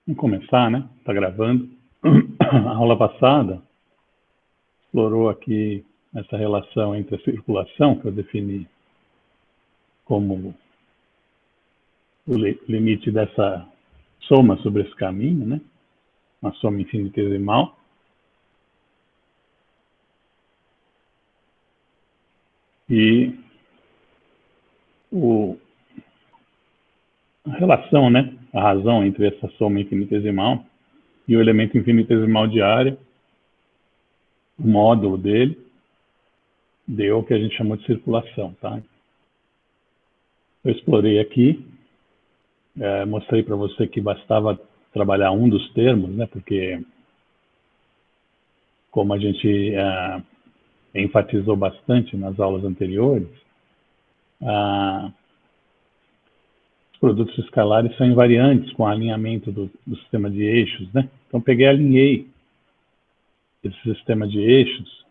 Vamos começar, né? Está gravando. A aula passada explorou aqui essa relação entre a circulação, que eu defini como o limite dessa soma sobre esse caminho, né? Uma soma infinitesimal. E a relação, né? A razão entre essa soma infinitesimal e o elemento infinitesimal de área, o módulo dele, deu o que a gente chamou de circulação, tá? Eu explorei aqui, mostrei para você que bastava trabalhar um dos termos, né? Porque, como a gente enfatizou bastante nas aulas anteriores, os produtos escalares são invariantes com o alinhamento do sistema de eixos, né? Então, peguei e alinhei esse sistema de eixos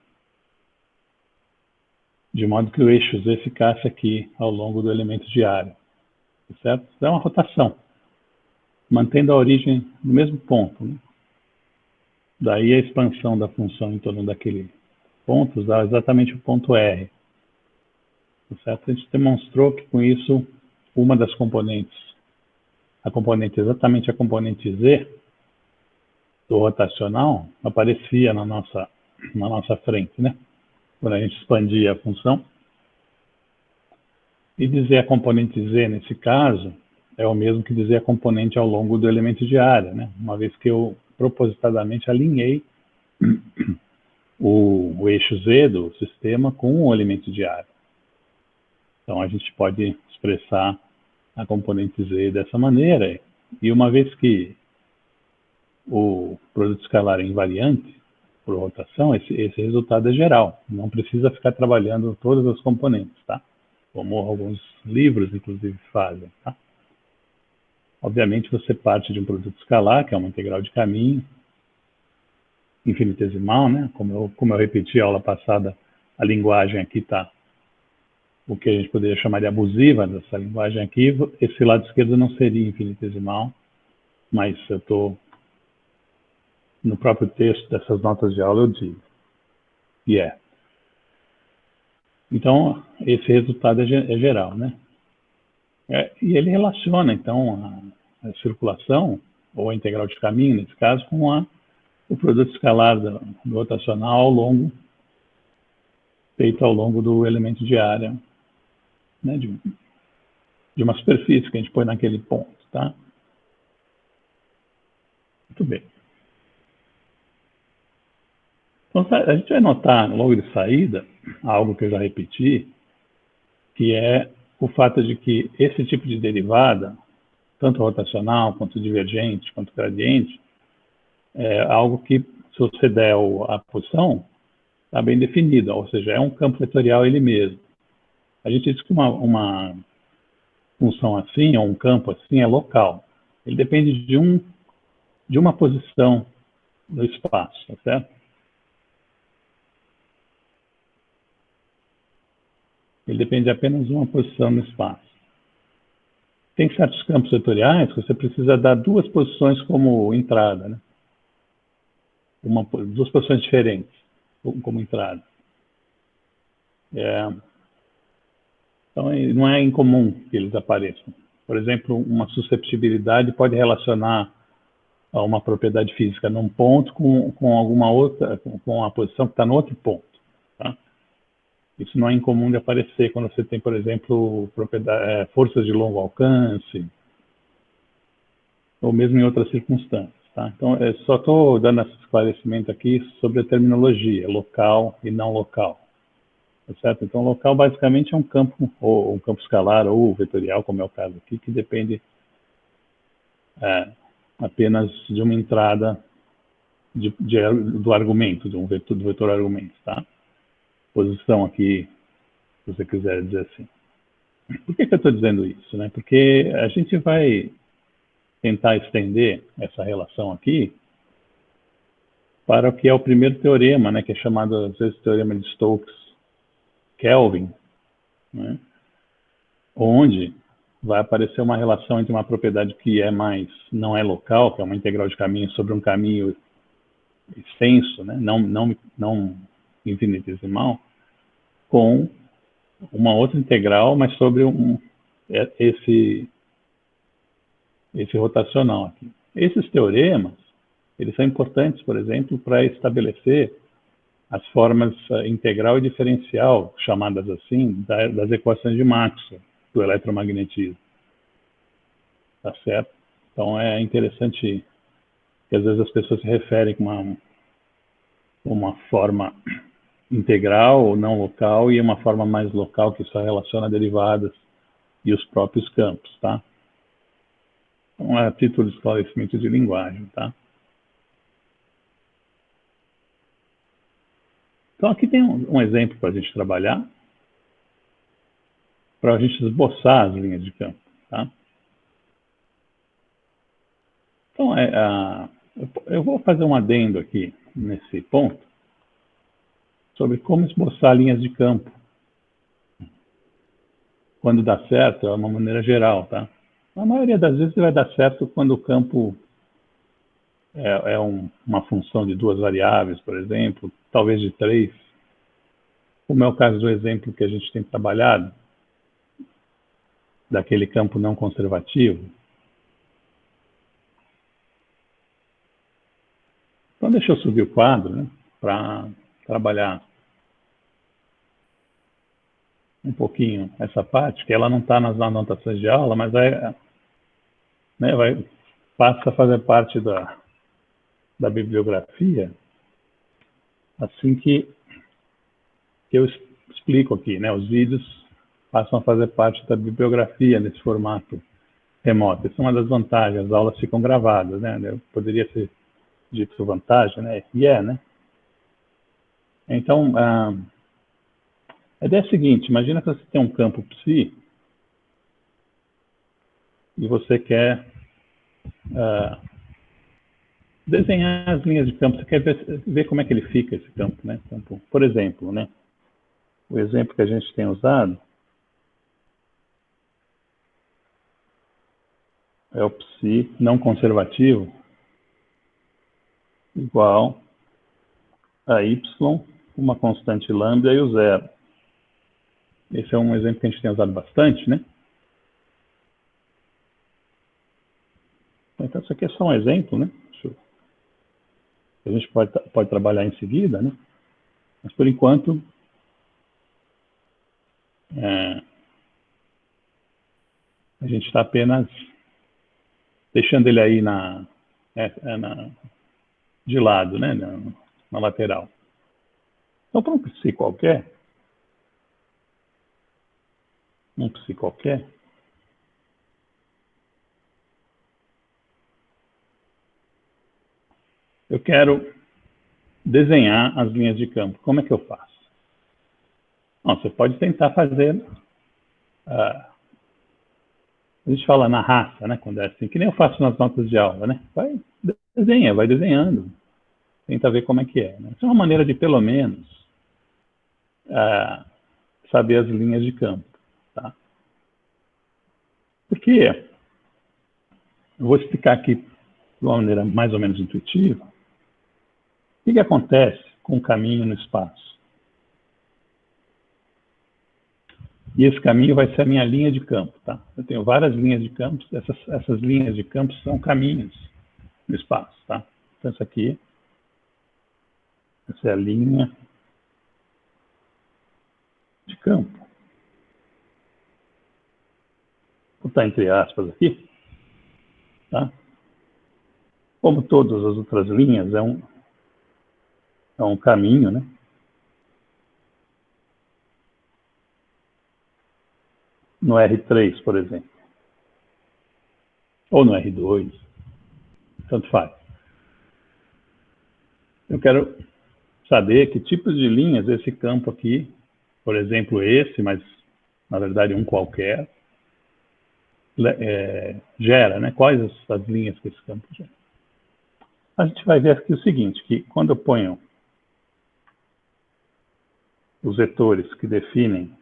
de modo que o eixo Z ficasse aqui ao longo do elemento de área, certo? Isso é uma rotação, mantendo a origem no mesmo ponto, né? Daí a expansão da função em torno daquele ponto dá exatamente o ponto R, certo? A gente demonstrou que com isso uma das componentes, exatamente a componente Z do rotacional, aparecia na nossa frente, né? Quando a gente expandia a função. E dizer a componente Z, nesse caso, é o mesmo que dizer a componente ao longo do elemento de área, né? Uma vez que eu propositadamente alinhei o eixo Z do sistema com o elemento de área. Então, a gente pode expressar a componente Z dessa maneira. E uma vez que o produto escalar é invariante por rotação, esse resultado é geral. Não precisa ficar trabalhando todas as componentes, tá? Como alguns livros, inclusive, fazem, tá? Obviamente, você parte de um produto escalar, que é uma integral de caminho, infinitesimal, né? Como eu repeti a aula passada, a linguagem aqui está o que a gente poderia chamar de abusiva dessa linguagem aqui. Esse lado esquerdo não seria infinitesimal, mas eu estou no próprio texto dessas notas de aula, eu digo. E é. Então, esse resultado é geral, né? E ele relaciona, então, a circulação, ou a integral de caminho, nesse caso, com o produto escalar do rotacional feito ao longo do elemento de área, né, de uma superfície que a gente põe naquele ponto, tá? Muito bem. Então, a gente vai notar, logo de saída, algo que eu já repeti, que é o fato de que esse tipo de derivada, tanto rotacional, quanto divergente, quanto gradiente, é algo que, se você der a posição, está bem definido, ou seja, é um campo vetorial ele mesmo. A gente diz que uma função assim, ou um campo assim, é local. Ele depende de uma posição no espaço, tá certo? Ele depende de apenas uma posição no espaço. Tem certos campos vetoriais que você precisa dar duas posições como entrada, né? Duas posições diferentes como entrada. Então, não é incomum que eles apareçam. Por exemplo, uma susceptibilidade pode relacionar a uma propriedade física num ponto com alguma outra, com a posição que está no outro ponto, tá? Isso não é incomum de aparecer quando você tem, por exemplo, forças de longo alcance, ou mesmo em outras circunstâncias, tá? Então, eu só estou dando esse esclarecimento aqui sobre a terminologia, local e não local, tá certo? Então, local basicamente é um campo, ou um campo escalar, ou vetorial, como é o caso aqui, que depende apenas de uma entrada do argumento, do vetor argumento, tá? Posição aqui, se você quiser dizer assim. Por que eu estou dizendo isso, né? Porque a gente vai tentar estender essa relação aqui para o que é o primeiro teorema, né? Que é chamado, às vezes, teorema de Stokes-Kelvin, né? Onde vai aparecer uma relação entre uma propriedade que não é local, que é uma integral de caminho sobre um caminho extenso, né? Não infinitesimal, com uma outra integral, mas sobre esse rotacional aqui. Esses teoremas, eles são importantes, por exemplo, para estabelecer as formas integral e diferencial, chamadas assim, das equações de Maxwell, do eletromagnetismo. Tá certo? Então é interessante que às vezes as pessoas se referem com uma forma integral ou não local e uma forma mais local que só relaciona derivadas e os próprios campos, tá? Então é a título de esclarecimento de linguagem, tá? Então aqui tem um exemplo para a gente trabalhar, para a gente esboçar as linhas de campo, tá? Então eu vou fazer um adendo aqui nesse ponto sobre como esboçar linhas de campo. Quando dá certo, é uma maneira geral, tá? Na maioria das vezes vai dar certo quando o campo é uma função de duas variáveis, por exemplo, talvez de três, como é o caso do exemplo que a gente tem trabalhado, daquele campo não conservativo. Então, deixa eu subir o quadro, né, para trabalhar um pouquinho essa parte, que ela não está nas anotações de aula, mas passa a fazer parte da bibliografia, assim que eu explico aqui, né, os vídeos passam a fazer parte da bibliografia nesse formato remoto. Essa é uma das vantagens, as aulas ficam gravadas, né? Poderia ser dito vantagem, né? Né? Então, a ideia é a seguinte, imagina que você tem um campo psi e você quer desenhar as linhas de campo, você quer ver como é que ele fica, esse campo, né? Campo, por exemplo, né? O exemplo que a gente tem usado é o psi não conservativo igual a y, uma constante lambda e o zero. Esse é um exemplo que a gente tem usado bastante, né? Então, isso aqui é só um exemplo, né? A gente pode trabalhar em seguida, né? Mas, por enquanto, a gente está apenas deixando ele aí de lado, né? Na lateral. Então, para um psi qualquer, eu quero desenhar as linhas de campo. Como é que eu faço? Bom, você pode tentar fazer... a gente fala na raça, né? Quando é assim, que nem eu faço nas notas de aula, né? Vai desenhando. Tenta ver como é que é. Né? Isso é uma maneira de, pelo menos, saber as linhas de campo. Tá? Porque eu vou explicar aqui de uma maneira mais ou menos intuitiva o que acontece com o caminho no espaço. E esse caminho vai ser a minha linha de campo. Tá? Eu tenho várias linhas de campo. Essas linhas de campo são caminhos no espaço. Tá? Então, essa é a linha de campo. Vou botar entre aspas aqui. Tá? Como todas as outras linhas, é um caminho, né? No R3, por exemplo. Ou no R2. Tanto faz. Eu quero saber que tipos de linhas esse campo aqui, por exemplo, esse, mas na verdade um qualquer, gera, né? Quais as linhas que esse campo gera. A gente vai ver aqui o seguinte, que quando eu ponho os vetores que definem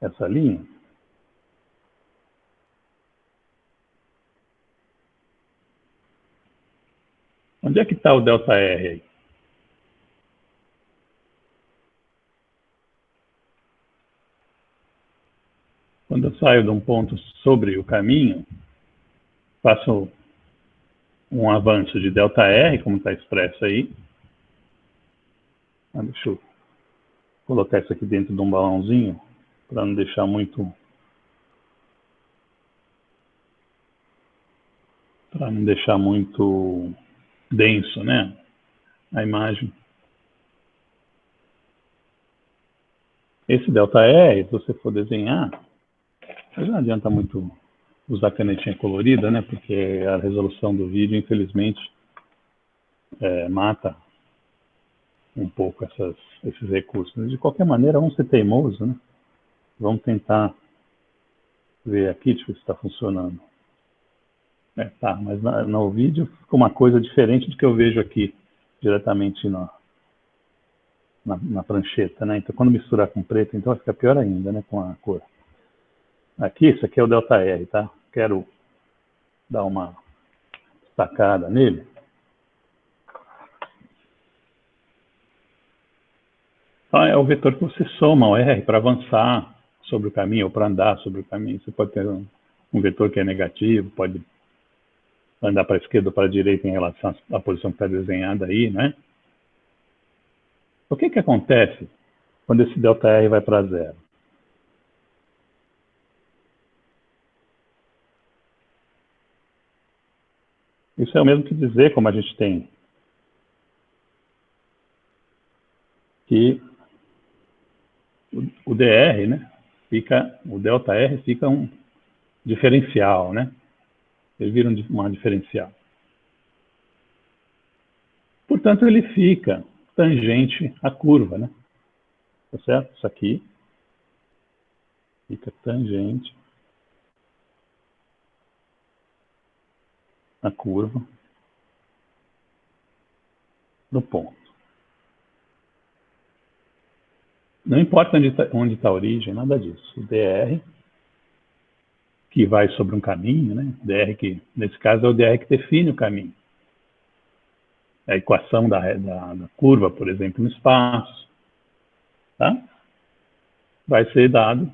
essa linha. Onde é que está o ΔR aí? Quando eu saio de um ponto sobre o caminho, faço um avanço de ΔR, como está expresso aí. Deixa eu colocar isso aqui dentro de um balãozinho, para não deixar muito... denso, né? A imagem. Esse ΔR, se você for desenhar, não adianta muito usar canetinha colorida, né? Porque a resolução do vídeo, infelizmente, mata um pouco esses recursos. De qualquer maneira, vamos ser teimosos, né? Vamos tentar ver aqui, deixa eu ver se está funcionando. Tá, mas no vídeo fica uma coisa diferente do que eu vejo aqui, diretamente na prancheta, né? Então, quando misturar com preto, então fica pior ainda, né? Com a cor. Aqui, isso aqui é o ΔR, tá? Quero dar uma destacada nele. Então, é o vetor que você soma ao R para avançar sobre o caminho ou para andar sobre o caminho. Você pode ter um vetor que é negativo, pode andar para a esquerda ou para a direita em relação à posição que está desenhada aí, né? O que acontece quando esse ΔR vai para zero? Isso é o mesmo que dizer, como a gente tem, que o DR, né, o ΔR fica um diferencial, né? Ele vira uma diferencial. Portanto, ele fica tangente à curva, né? Tá certo? Isso aqui fica tangente à curva do ponto. Não importa onde está a origem, nada disso. O DR, que vai sobre um caminho, né? DR que, nesse caso, é o DR que define o caminho. A equação da curva, por exemplo, no espaço, tá? Vai ser dado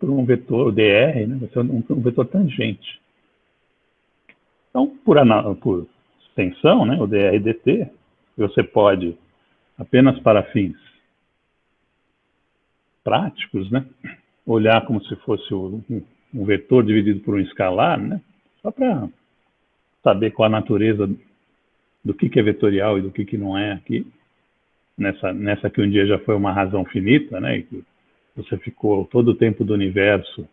por um vetor, o DR, né? Vai ser um vetor tangente. Então, por extensão, né? O DR dt, você pode, apenas para fins práticos, né? Olhar como se fosse um vetor dividido por um escalar, né? Só para saber qual a natureza do que é vetorial e do que não é aqui. Nessa que um dia já foi uma razão finita, né? E que você ficou todo o tempo do universo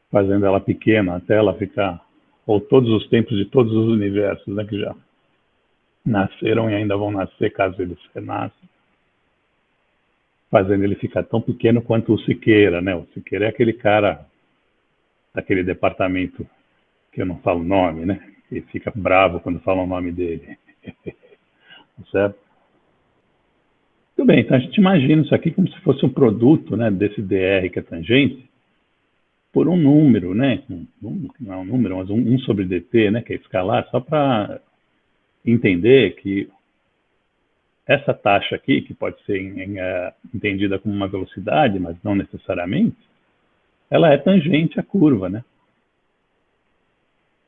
fazendo ela pequena até ela ficar, ou todos os tempos de todos os universos, né? Que já nasceram e ainda vão nascer caso eles renasçam, fazendo ele ficar tão pequeno quanto o Siqueira, né? O Siqueira é aquele cara daquele departamento que eu não falo o nome, né? E fica bravo quando falam o nome dele. Certo? Tudo bem, então a gente imagina isso aqui como se fosse um produto, né, desse DR que é tangente por um número, né? Não é um número, mas um sobre dt, né, que é escalar, só para entender que essa taxa aqui, que pode ser entendida como uma velocidade, mas não necessariamente, ela é tangente à curva, né?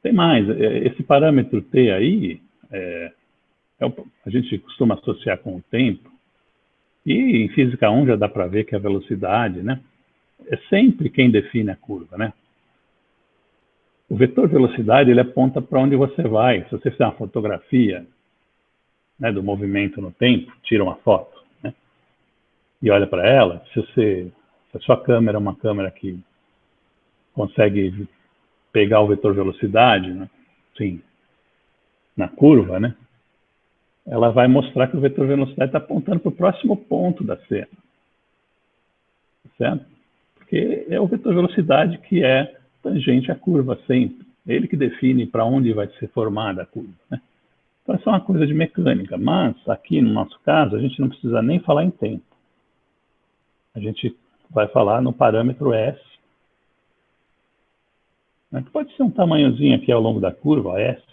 Tem mais, esse parâmetro t aí, a gente costuma associar com o tempo, e em Física 1 já dá para ver que a velocidade, né, é sempre quem define a curva, né? O vetor velocidade, ele aponta para onde você vai. Se você fizer uma fotografia, né, do movimento no tempo, tira uma foto, né, e olha para ela, se a sua câmera é uma câmera que consegue pegar o vetor velocidade, né, assim, na curva, né, ela vai mostrar que o vetor velocidade está apontando para o próximo ponto da cena. Certo? Porque é o vetor velocidade que é tangente à curva sempre. É ele que define para onde vai ser formada a curva, né? Então, isso é uma coisa de mecânica. Mas, aqui no nosso caso, a gente não precisa nem falar em tempo. A gente vai falar no parâmetro S, né, que pode ser um tamanhozinho aqui ao longo da curva, S.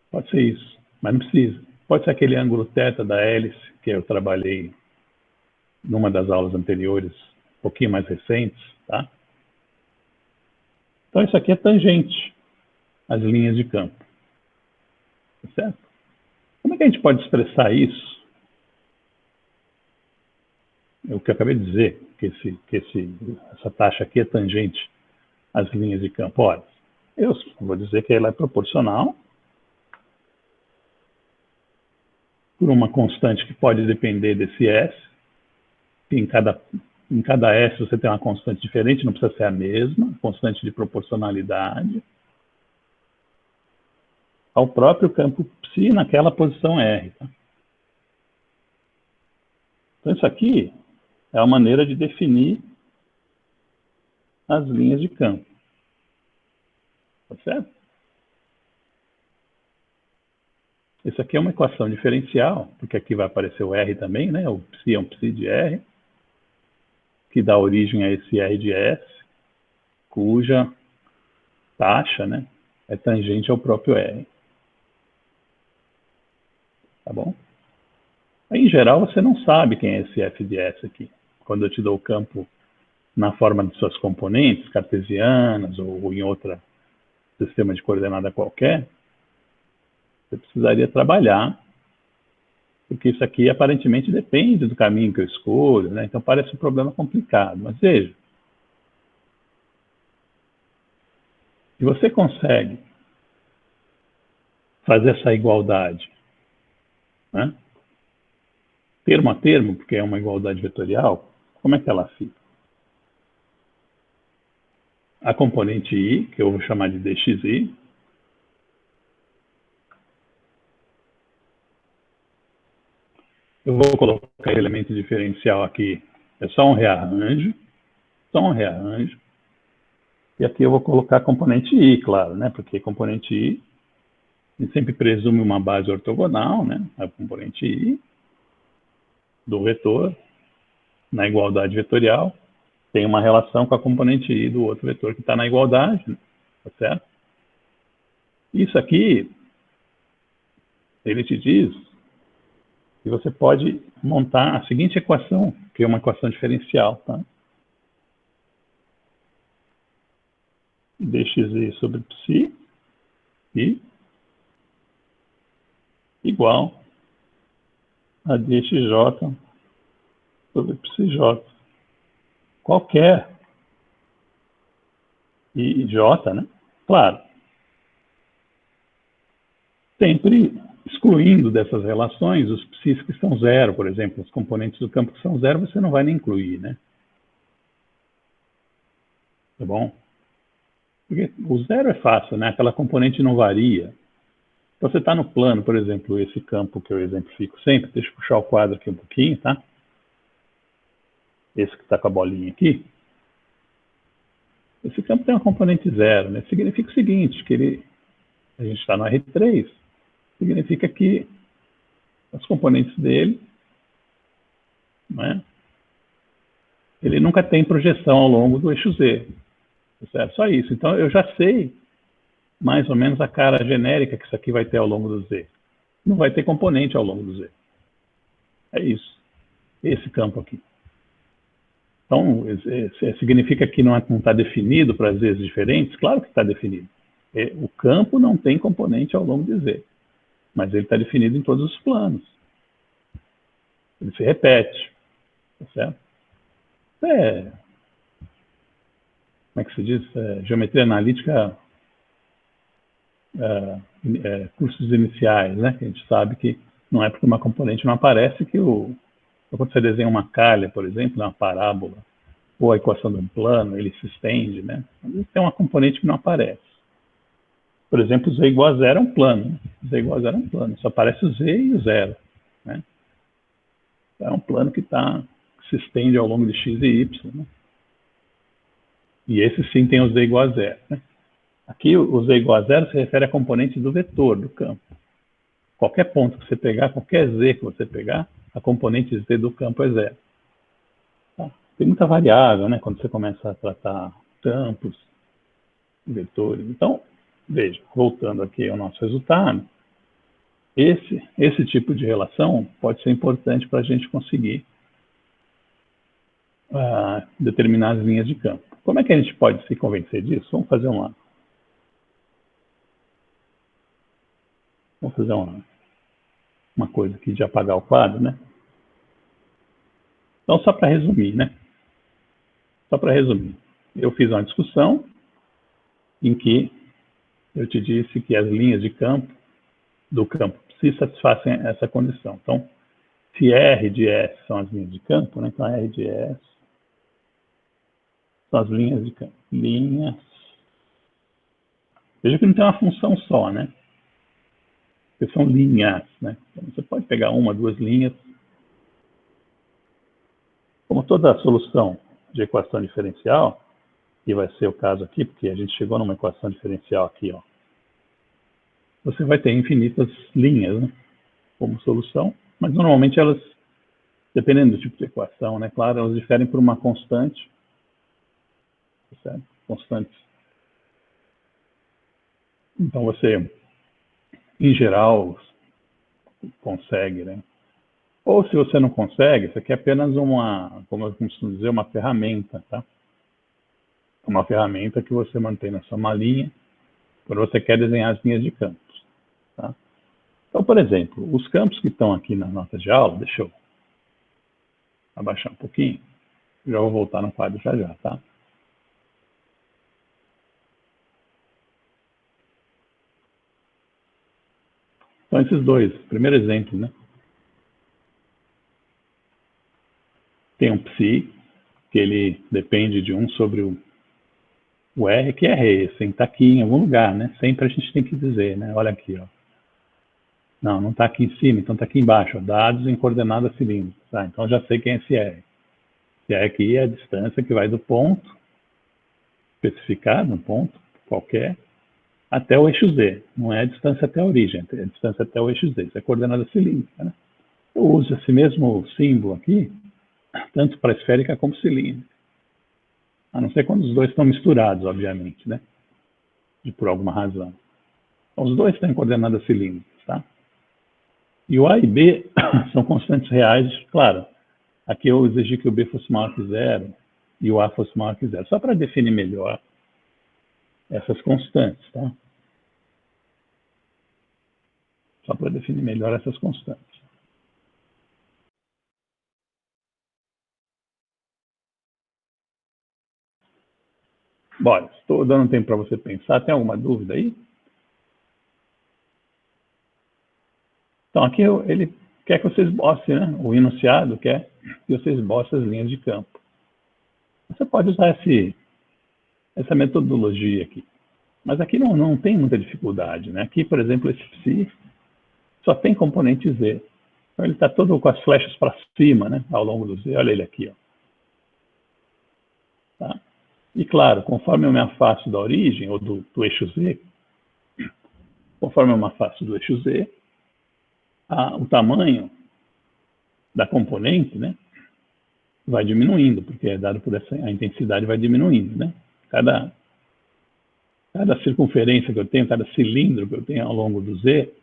Pode ser isso, mas não precisa. Pode ser aquele ângulo θ da hélice, que eu trabalhei numa das aulas anteriores, um pouquinho mais recentes, tá? Então, isso aqui é tangente às linhas de campo. Tá certo? Como é que a gente pode expressar isso? É o que eu acabei de dizer, que essa taxa aqui é tangente às linhas de campo. Olha, eu vou dizer que ela é proporcional por uma constante que pode depender desse S. Em cada S você tem uma constante diferente, não precisa ser a mesma, constante de proporcionalidade, ao próprio campo psi naquela posição R. Tá? Então, isso aqui é uma maneira de definir as linhas de campo. Tá certo? Isso aqui é uma equação diferencial, porque aqui vai aparecer o R também, né? O psi é um psi de R, que dá origem a esse R de S, cuja taxa, né, é tangente ao próprio R. Tá bom? Aí, em geral, você não sabe quem é esse F de S aqui. Quando eu te dou o campo na forma de suas componentes, cartesianas ou em outro sistema de coordenada qualquer, você precisaria trabalhar, porque isso aqui aparentemente depende do caminho que eu escolho, né? Então parece um problema complicado. Mas veja, se você consegue fazer essa igualdade, né, termo a termo, porque é uma igualdade vetorial, como é que ela fica? A componente i, que eu vou chamar de dxi, eu vou colocar elemento diferencial aqui, é só um rearranjo, e aqui eu vou colocar a componente i, claro, né, porque componente i, a gente sempre presume uma base ortogonal, né, a componente i do vetor, na igualdade vetorial, tem uma relação com a componente i do outro vetor que está na igualdade, né, tá certo? Isso aqui, ele te diz que você pode montar a seguinte equação, que é uma equação diferencial, tá? dxi sobre psi i igual a dxj sobre psj. Qualquer i j, né? Claro, sempre excluindo dessas relações os psis que são zero, por exemplo, os componentes do campo que são zero, você não vai nem incluir, né? Tá bom? Porque o zero é fácil, né? Aquela componente não varia. Então, você está no plano, por exemplo, esse campo que eu exemplifico sempre, deixa eu puxar o quadro aqui um pouquinho, tá? Esse que está com a bolinha aqui. Esse campo tem uma componente zero, né? Significa o seguinte, que a gente está no R3, significa que as componentes dele, né, ele nunca tem projeção ao longo do eixo Z. Certo? Só isso. Então, eu já sei mais ou menos a cara genérica que isso aqui vai ter ao longo do Z. Não vai ter componente ao longo do Z. É isso. Esse campo aqui. Então, significa que não está definido para Zs diferentes? Claro que está definido. O campo não tem componente ao longo de Z. Mas ele está definido em todos os planos. Ele se repete. Tá certo? Como é que se diz? Geometria analítica, cursos iniciais, né? Que a gente sabe que não é porque uma componente não aparece que quando você desenha uma calha, por exemplo, uma parábola, ou a equação de um plano, ele se estende, né? Às vezes tem uma componente que não aparece. Por exemplo, Z igual a zero é um plano. Né? Z igual a zero é um plano. Só aparece o Z e o zero. Né? É um plano que se estende ao longo de x e y. Né? E esse sim tem o Z igual a zero. Né? Aqui o Z igual a zero se refere a componente do vetor do campo. Qualquer ponto que você pegar, qualquer Z que você pegar, a componente Z do campo é zero. tem muita variável, né? Quando você começa a tratar campos, vetores. Então, veja, voltando aqui ao nosso resultado, esse tipo de relação pode ser importante para a gente conseguir determinar as linhas de campo. Como é que a gente pode se convencer disso? Vamos fazer uma coisa aqui de apagar o quadro, né? Então, só para resumir, né? Só para resumir, eu fiz uma discussão em que eu te disse que as linhas de campo do campo se satisfazem essa condição. Então, se R de S são as linhas de campo, né? Então R de S são as linhas de campo. Linhas. Veja que não tem uma função só, né? Porque são linhas, né? Então, você pode pegar uma, duas linhas. Como toda solução de equação diferencial, e vai ser o caso aqui, porque a gente chegou numa equação diferencial aqui, ó. Você vai ter infinitas linhas, né, como solução, mas normalmente elas, dependendo do tipo de equação, né, claro, elas diferem por uma constante, certo? Constantes. Então você, em geral, consegue, né? Ou se você não consegue, isso aqui é apenas como eu costumo dizer, uma ferramenta, tá? Uma ferramenta que você mantém na sua malinha quando você quer desenhar as linhas de campos, tá? Então, por exemplo, os campos que estão aqui nas notas de aula, deixa eu abaixar um pouquinho, já vou voltar no quadro já, tá? Então, esses dois, primeiro exemplo, né? Tem um psi, que ele depende de 1 sobre o R, que é esse, tem que estar aqui em algum lugar, né? Sempre a gente tem que dizer, né? Olha aqui, ó. Não está aqui em cima, então está aqui embaixo, ó, dados em coordenadas cilíndricas. Tá? Então já sei quem é esse R. Esse R aqui é a distância que vai do ponto especificado, um ponto qualquer, até o eixo Z. Não é a distância até a origem, é a distância até o eixo Z. Isso é coordenada cilíndrica, né? Eu uso esse mesmo símbolo aqui, tanto para esférica como cilíndrica. A não ser quando os dois estão misturados, obviamente, né? E por alguma razão. Então, os dois estão em coordenadas cilíndricas, tá? E o A e B são constantes reais, claro. Aqui eu exigi que o B fosse maior que zero e o A fosse maior que zero, só para definir melhor essas constantes, tá? Só para definir melhor essas constantes. Bom, estou dando tempo para você pensar. Tem alguma dúvida aí? Então, aqui ele quer que você esboce, né? O enunciado quer que você esboce as linhas de campo. Você pode usar essa metodologia aqui. Mas aqui não tem muita dificuldade, né? Aqui, por exemplo, esse psi só tem componente Z. Então, ele está todo com as flechas para cima, né? Ao longo do Z. Olha ele aqui, ó. Tá? E, claro, conforme eu me afasto da origem, ou do eixo Z, conforme eu me afasto do eixo Z, o tamanho da componente, né, vai diminuindo, porque é dado por a intensidade vai diminuindo, né? Cada circunferência que eu tenho, cada cilindro que eu tenho ao longo do Z,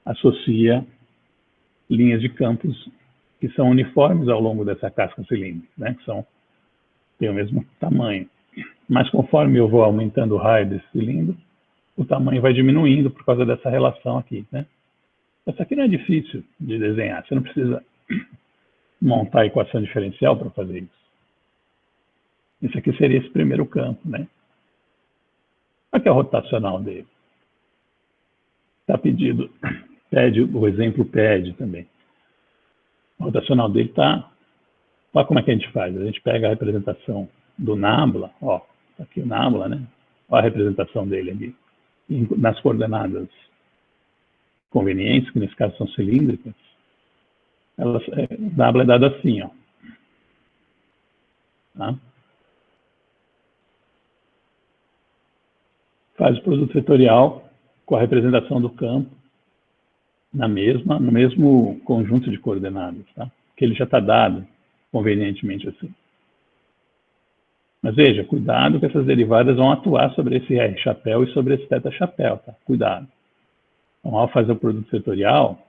associa linhas de campos que são uniformes ao longo dessa casca cilíndrica, né? Que têm o mesmo tamanho. Mas conforme eu vou aumentando o raio desse cilindro, o tamanho vai diminuindo por causa dessa relação aqui, né? Essa aqui não é difícil de desenhar, você não precisa montar a equação diferencial para fazer isso. Esse aqui seria esse primeiro campo, né? Qual que é o rotacional dele? Está pedido, o exemplo pede também. O rotacional dele está... Olha como é que a gente faz. A gente pega a representação do nabla, ó, tá aqui o nabla, né? Olha a representação dele aqui. Nas coordenadas convenientes, que nesse caso são cilíndricas, o nabla é dado assim, ó. Tá? Faz o produto vetorial com a representação do campo no mesmo conjunto de coordenadas, tá? Que ele já está dado convenientemente assim. Mas veja, cuidado que essas derivadas vão atuar sobre esse R chapéu e sobre esse θ chapéu, tá? Cuidado. Então, ao fazer o produto setorial,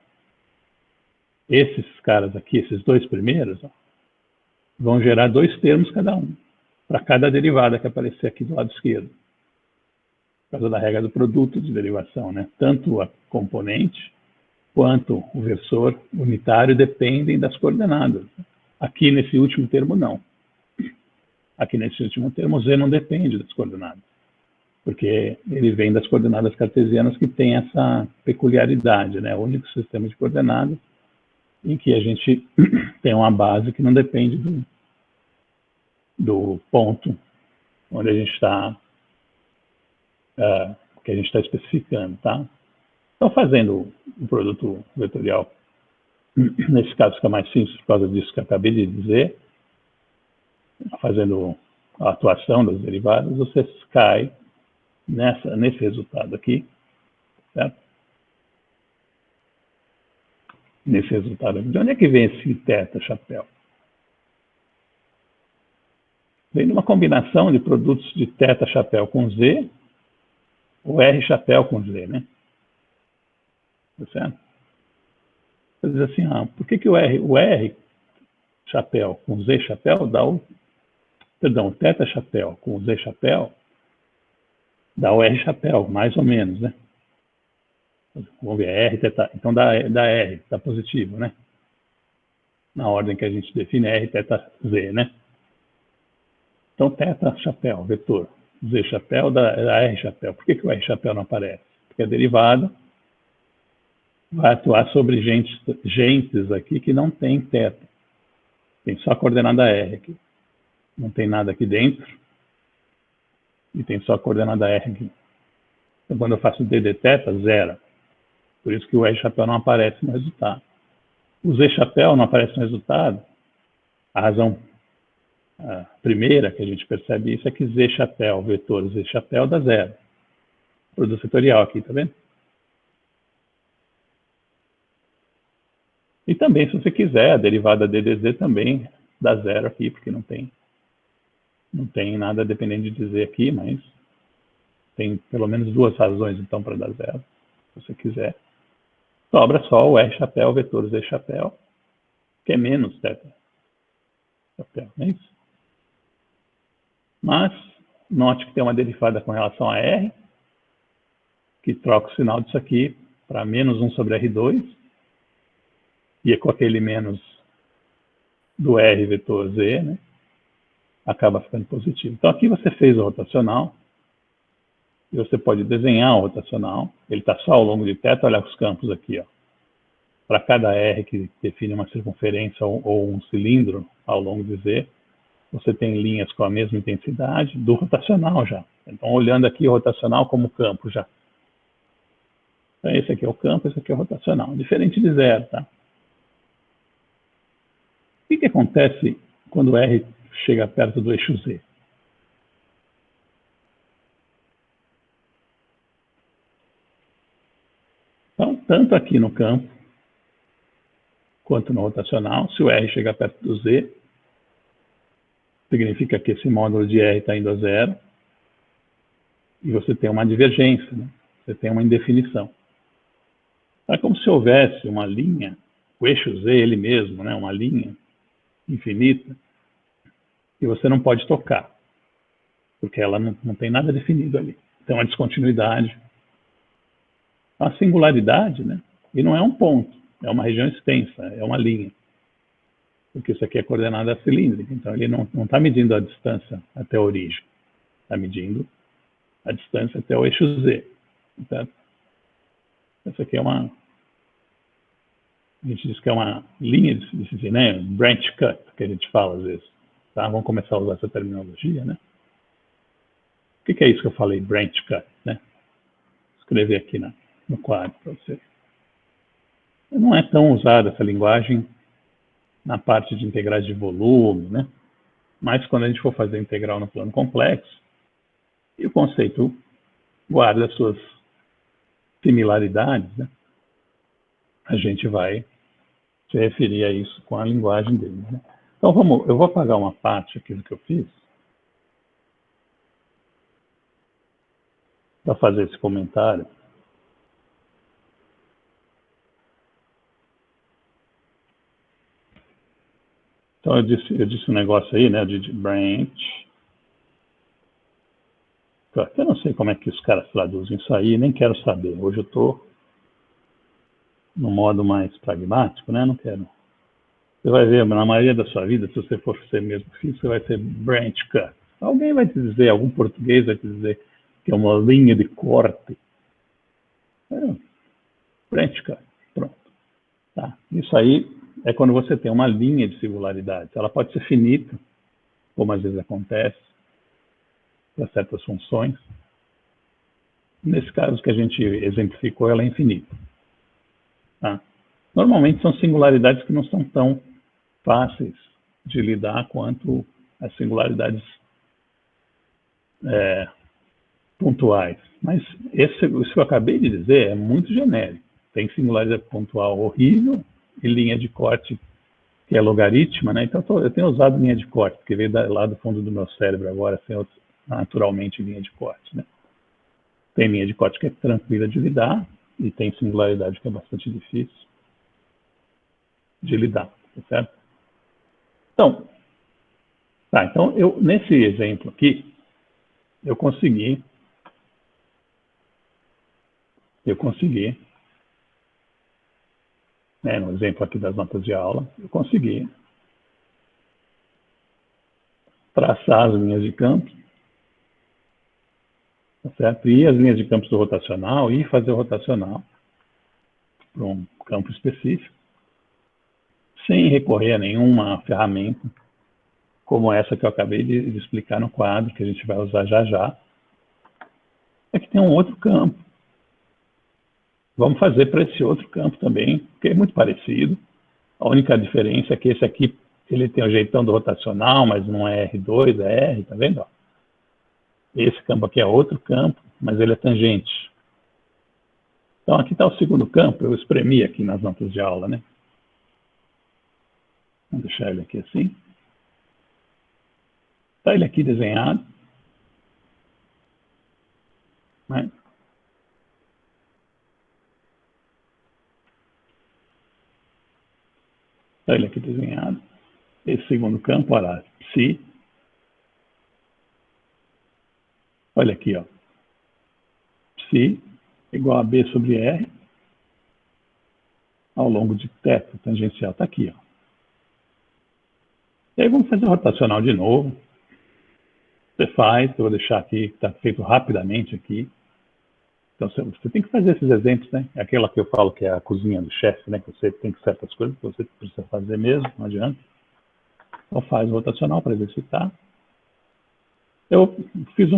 esses caras aqui, esses dois primeiros, ó, vão gerar dois termos cada um, para cada derivada que aparecer aqui do lado esquerdo. Por causa da regra do produto de derivação, né? Tanto a componente quanto o versor unitário dependem das coordenadas. Aqui nesse último termo, não. Aqui nesse último termo, Z não depende das coordenadas, porque ele vem das coordenadas cartesianas que tem essa peculiaridade, né? O único sistema de coordenadas em que a gente tem uma base que não depende do ponto onde a gente está, que a gente está especificando, tá? Então, fazendo o produto vetorial, nesse caso fica mais simples por causa disso que eu acabei de dizer, fazendo a atuação das derivadas, você cai nesse resultado aqui, certo? Nesse resultado aqui. De onde é que vem esse θ chapéu? Vem de uma combinação de produtos de θ chapéu com Z, ou R chapéu com Z, né? Tá certo? Você diz assim, por que o R chapéu com Z chapéu dá o θ chapéu com Z chapéu dá o R chapéu, mais ou menos, né? Vamos ver, R, θ, então dá R, tá positivo, né? Na ordem que a gente define R, θ, Z, né? Então, θ chapéu, vetor, Z chapéu dá R chapéu. Por que o R chapéu não aparece? Porque a derivada vai atuar sobre gentes aqui que não tem θ. Tem só a coordenada R aqui. Não tem nada aqui dentro. E tem só a coordenada R aqui. Então, quando eu faço D de θ, zero. Por isso que o R chapéu não aparece no resultado. O Z chapéu não aparece no resultado. A razão primeira que a gente percebe isso é que Z chapéu, vetor Z chapéu, dá zero. Produto setorial aqui, tá vendo? E também, se você quiser, a derivada D de Z também dá zero aqui, porque não tem nada dependente de Z aqui, mas tem pelo menos duas razões, então, para dar zero, se você quiser. Sobra só o R chapéu, vetor Z chapéu, que é menos θ chapéu, não é isso? Mas, note que tem uma derivada com relação a R, que troca o sinal disso aqui para menos 1 sobre R2, e com aquele menos do R vetor Z, né, acaba ficando positivo. Então, aqui você fez o rotacional, e você pode desenhar o rotacional, ele está só ao longo de θ, olha os campos aqui, ó. Para cada R que define uma circunferência ou um cilindro ao longo de Z, você tem linhas com a mesma intensidade do rotacional já. Então, olhando aqui o rotacional como campo já. Então, esse aqui é o campo, esse aqui é o rotacional. Diferente de zero, tá? O que acontece quando o R chega perto do eixo Z? Então, tanto aqui no campo, quanto no rotacional, se o R chegar perto do Z, significa que esse módulo de R está indo a zero, e você tem uma divergência, né? Você tem uma indefinição. É como se houvesse uma linha, o eixo Z ele mesmo, né? Uma linha infinita, e você não pode tocar, porque ela não tem nada definido ali. Tem uma descontinuidade. A singularidade, né? E não é um ponto, é uma região extensa, é uma linha. Porque isso aqui é coordenada cilíndrica, então ele não está medindo a distância até a origem, está medindo a distância até o eixo Z. Certo? Essa aqui é a gente diz que é uma linha de né? Branch cut, que a gente fala às vezes. Tá? Vamos começar a usar essa terminologia, né? O que é isso que eu falei, branch cut, né? Vou escrever aqui no quadro para você. Não é tão usada essa linguagem na parte de integrais de volume, né? Mas quando a gente for fazer integral no plano complexo, e o conceito guarda as suas similaridades, né? A gente vai se referir a isso com a linguagem dele, né? Então, eu vou apagar uma parte aqui do que eu fiz para fazer esse comentário. Então, eu disse um negócio aí, né, de branch. Eu não sei como é que os caras traduzem isso aí, nem quero saber. Hoje eu estou no modo mais pragmático, né? Não quero. Você vai ver, na maioria da sua vida, se você for ser mesmo físico, você vai ter branch cut. Alguém vai te dizer, algum português vai te dizer que é uma linha de corte. Branch cut, pronto. Tá? Isso aí é quando você tem uma linha de singularidade. Ela pode ser finita, como às vezes acontece, para certas funções. Nesse caso que a gente exemplificou, ela é infinita. Tá? Normalmente são singularidades que não são tão fáceis de lidar quanto as singularidades pontuais. Mas isso que eu acabei de dizer é muito genérico. Tem singularidade pontual horrível e linha de corte que é logaritma, né? Então eu tenho usado linha de corte, porque veio lá do fundo do meu cérebro agora, sem naturalmente linha de corte, né? Tem linha de corte que é tranquila de lidar e tem singularidade que é bastante difícil de lidar, tá certo? Então, então nesse exemplo aqui, eu consegui, né, no exemplo aqui das notas de aula, eu consegui traçar as linhas de campo, tá certo? E as linhas de campo do rotacional e fazer o rotacional para um campo específico, sem recorrer a nenhuma ferramenta como essa que eu acabei de explicar no quadro, que a gente vai usar já já. É que tem um outro campo. Vamos fazer para esse outro campo também, que é muito parecido. A única diferença é que esse aqui ele tem o jeitão do rotacional, mas não é R2, é R, tá vendo? Esse campo aqui é outro campo, mas ele é tangente. Então aqui está o segundo campo, eu espremi aqui nas notas de aula, né? Vamos deixar ele aqui assim. Está ele aqui desenhado. Né? Está ele aqui desenhado. Esse segundo campo, olha lá, psi. Olha aqui, ó. Psi igual a B sobre R ao longo de θ tangencial. Está aqui, ó. E aí vamos fazer o rotacional de novo. Você faz, eu vou deixar aqui, está feito rapidamente aqui. Então você tem que fazer esses exemplos, né? É aquela que eu falo que é a cozinha do chefe, né? Que você tem que certas coisas que você precisa fazer mesmo, não adianta. Então faz o rotacional para exercitar. Eu fiz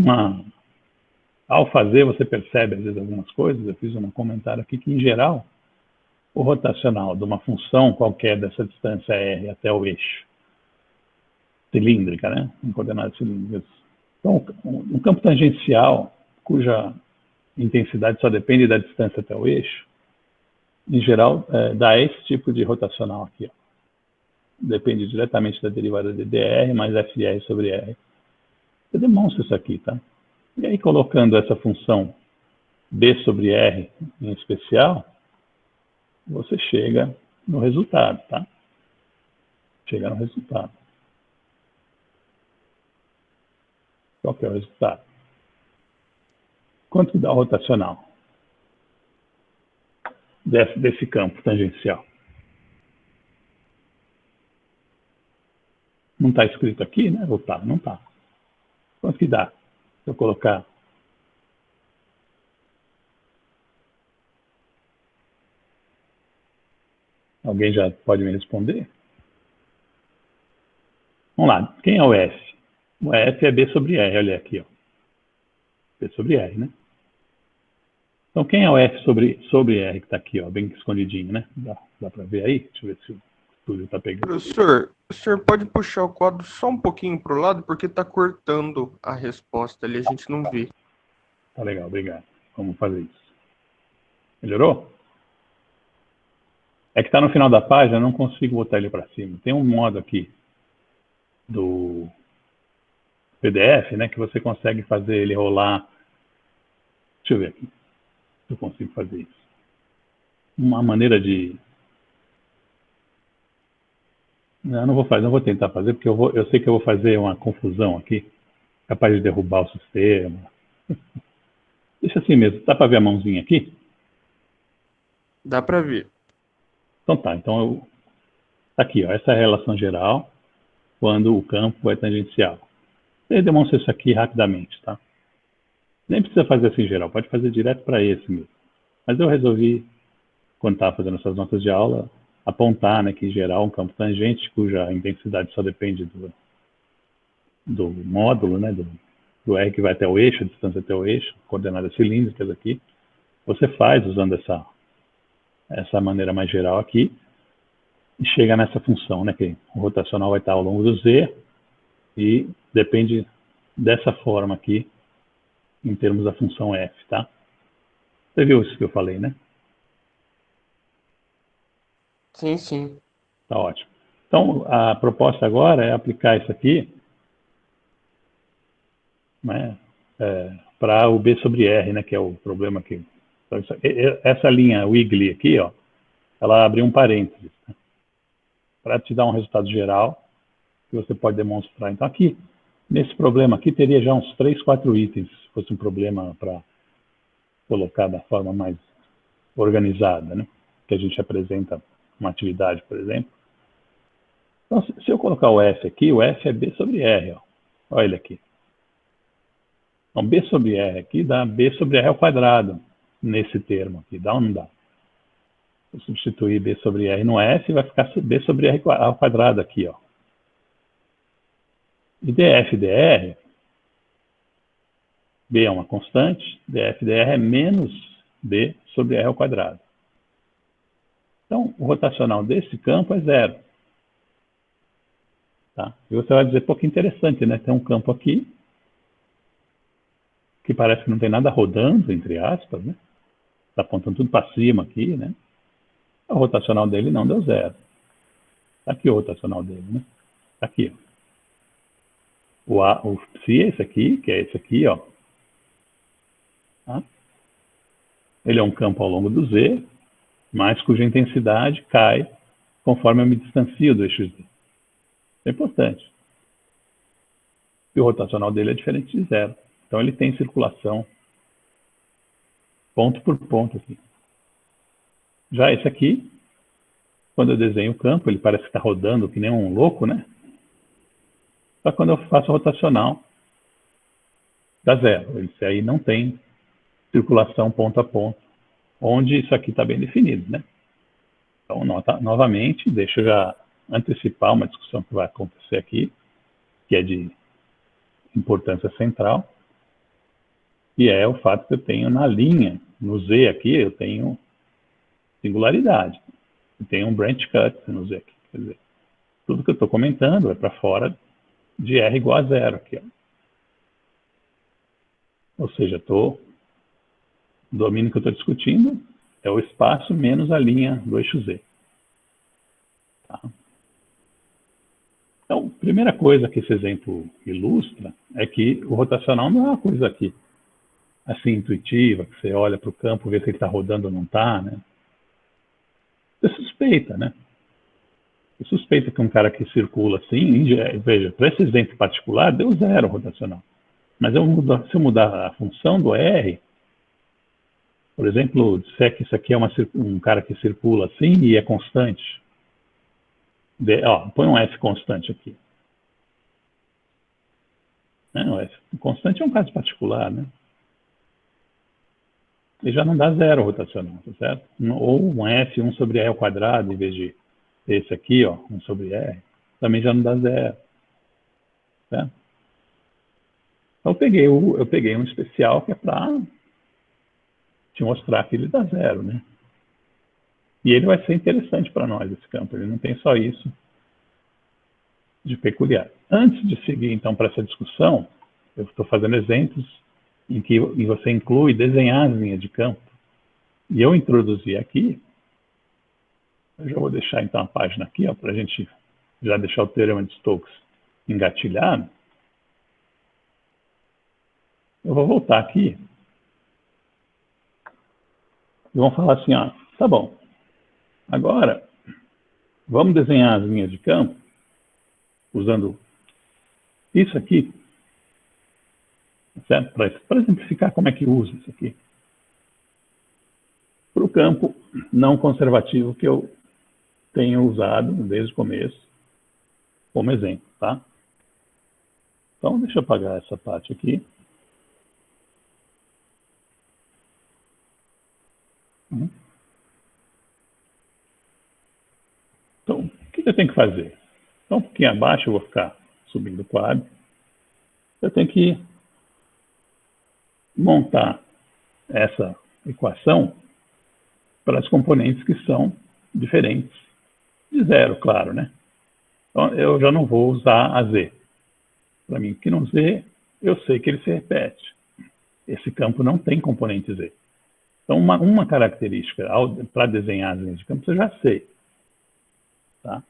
ao fazer você percebe às vezes algumas coisas, eu fiz um comentário aqui que em geral o rotacional de uma função qualquer dessa distância R até o eixo cilíndrica, né? Em coordenadas cilíndricas. Então, um campo tangencial cuja intensidade só depende da distância até o eixo, em geral, dá esse tipo de rotacional aqui. Ó. Depende diretamente da derivada de dr mais FR sobre R. Eu demonstro isso aqui, tá? E aí, colocando essa função B sobre R em especial, você chega no resultado, tá? Chega no resultado. Qual que é o resultado? Quanto dá o rotacional desse campo tangencial? Não está escrito aqui, né? Ou tá? Não está. Quanto que dá? Se eu colocar alguém já pode me responder? Vamos lá. Quem é o F? O F é B sobre R. Olha aqui, ó. B sobre R, né? Então, quem é o F sobre R que está aqui, ó, bem escondidinho, né? Dá para ver aí? Deixa eu ver se o estúdio está pegando. Professor, o senhor pode puxar o quadro só um pouquinho para o lado, porque está cortando a resposta ali, a gente não vê. Tá legal, obrigado. Vamos fazer isso. Melhorou? É que está no final da página, eu não consigo botar ele para cima. Tem um modo aqui do PDF, né, que você consegue fazer ele rolar. Deixa eu ver aqui se eu consigo fazer isso. Uma maneira de... Não vou fazer, não vou tentar fazer, porque eu sei que eu vou fazer uma confusão aqui, capaz de derrubar o sistema. Deixa assim mesmo. Dá para ver a mãozinha aqui? Dá para ver. Então tá. Então, tá aqui, ó, essa é a relação geral quando o campo é tangencial. Eu demonstro isso aqui rapidamente, tá? Nem precisa fazer assim em geral, pode fazer direto para esse mesmo. Mas eu resolvi, quando estava fazendo essas notas de aula, apontar, né, que em geral um campo tangente, cuja intensidade só depende do módulo, né, do R que vai até o eixo, a distância até o eixo, coordenadas cilíndricas aqui, você faz usando essa maneira mais geral aqui, e chega nessa função, né, que o rotacional vai estar ao longo do Z, e depende dessa forma aqui, em termos da função f, tá? Você viu isso que eu falei, né? Sim, sim. Tá ótimo. Então, a proposta agora é aplicar isso aqui, né, para o B sobre R, né, que é o problema aqui. Então, essa linha wiggly aqui, ó, ela abre um parênteses, né, para te dar um resultado geral que você pode demonstrar. Então, aqui, nesse problema aqui, teria já uns 3, 4 itens, se fosse um problema para colocar da forma mais organizada, né, que a gente apresenta uma atividade, por exemplo. Então, se eu colocar o F aqui, o F é B sobre R, ó. Olha ele aqui. Então, B sobre R aqui dá B sobre R ao quadrado, nesse termo aqui, dá ou não dá? Vou substituir B sobre R no F, vai ficar B sobre R ao quadrado aqui, ó. E dF dr, B é uma constante, dF dr é menos B sobre R ao quadrado. Então, o rotacional desse campo é zero. Tá? E você vai dizer, pô, que interessante, né? Tem um campo aqui, que parece que não tem nada rodando, entre aspas, né? Está apontando tudo para cima aqui, né? O rotacional dele não deu zero. Está aqui o rotacional dele, né? Está aqui, ó. O psi é esse aqui, que é esse aqui, ó. Tá? Ele é um campo ao longo do Z, mas cuja intensidade cai conforme eu me distancio do eixo Z. Isso é importante. E o rotacional dele é diferente de zero. Então ele tem circulação ponto por ponto aqui. Já esse aqui, quando eu desenho o campo, ele parece que está rodando que nem um louco, né? Só quando eu faço rotacional, dá zero. Esse aí não tem circulação ponto a ponto, onde isso aqui está bem definido, né? Então, novamente, deixa eu já antecipar uma discussão que vai acontecer aqui, que é de importância central, e é o fato que eu tenho na linha, no Z aqui, eu tenho singularidade. Eu tenho um branch cut no Z aqui. Quer dizer, tudo que eu estou comentando é para fora de R igual a zero aqui, ó. Ou seja, o domínio que eu estou discutindo é o espaço menos a linha do eixo Z. Tá? Então, a primeira coisa que esse exemplo ilustra é que o rotacional não é uma coisa aqui assim intuitiva, que você olha para o campo, vê se ele está rodando ou não está, né? Você suspeita, né? Você suspeita que um cara que circula assim, veja, para esse exemplo particular, deu zero rotacional. Mas se eu mudar a função do R, por exemplo, disser que isso aqui é um cara que circula assim e é constante, põe um F constante aqui. O F constante é um caso particular, né? E já não dá zero rotacional, tá certo? Ou um F, 1 sobre R ao quadrado, em vez de esse aqui, ó, 1 sobre R, também já não dá zero. Certo? Então eu peguei um especial que é para te mostrar que ele dá zero, né? E ele vai ser interessante para nós, esse campo. Ele não tem só isso de peculiar. Antes de seguir, então, para essa discussão, eu estou fazendo exemplos em que você inclui desenhar as linhas de campo. E eu introduzi aqui, eu já vou deixar, então, a página aqui, para a gente já deixar o teorema de Stokes engatilhado, eu vou voltar aqui e vamos falar assim, ó, tá bom, agora vamos desenhar as linhas de campo usando isso aqui, certo? Para exemplificar como é que usa isso aqui. Para o campo não conservativo que eu tenho usado desde o começo, como exemplo, tá? Então, deixa eu apagar essa parte aqui. Então, o que eu tenho que fazer? Então, um pouquinho abaixo, eu vou ficar subindo o quadro. Eu tenho que montar essa equação para as componentes que são diferentes de zero, claro, né? Então, eu já não vou usar a z. Para mim, que não z, eu sei que ele se repete. Esse campo não tem componente z. Então, uma característica para desenhar as linhas de campo, eu já sei. Tá?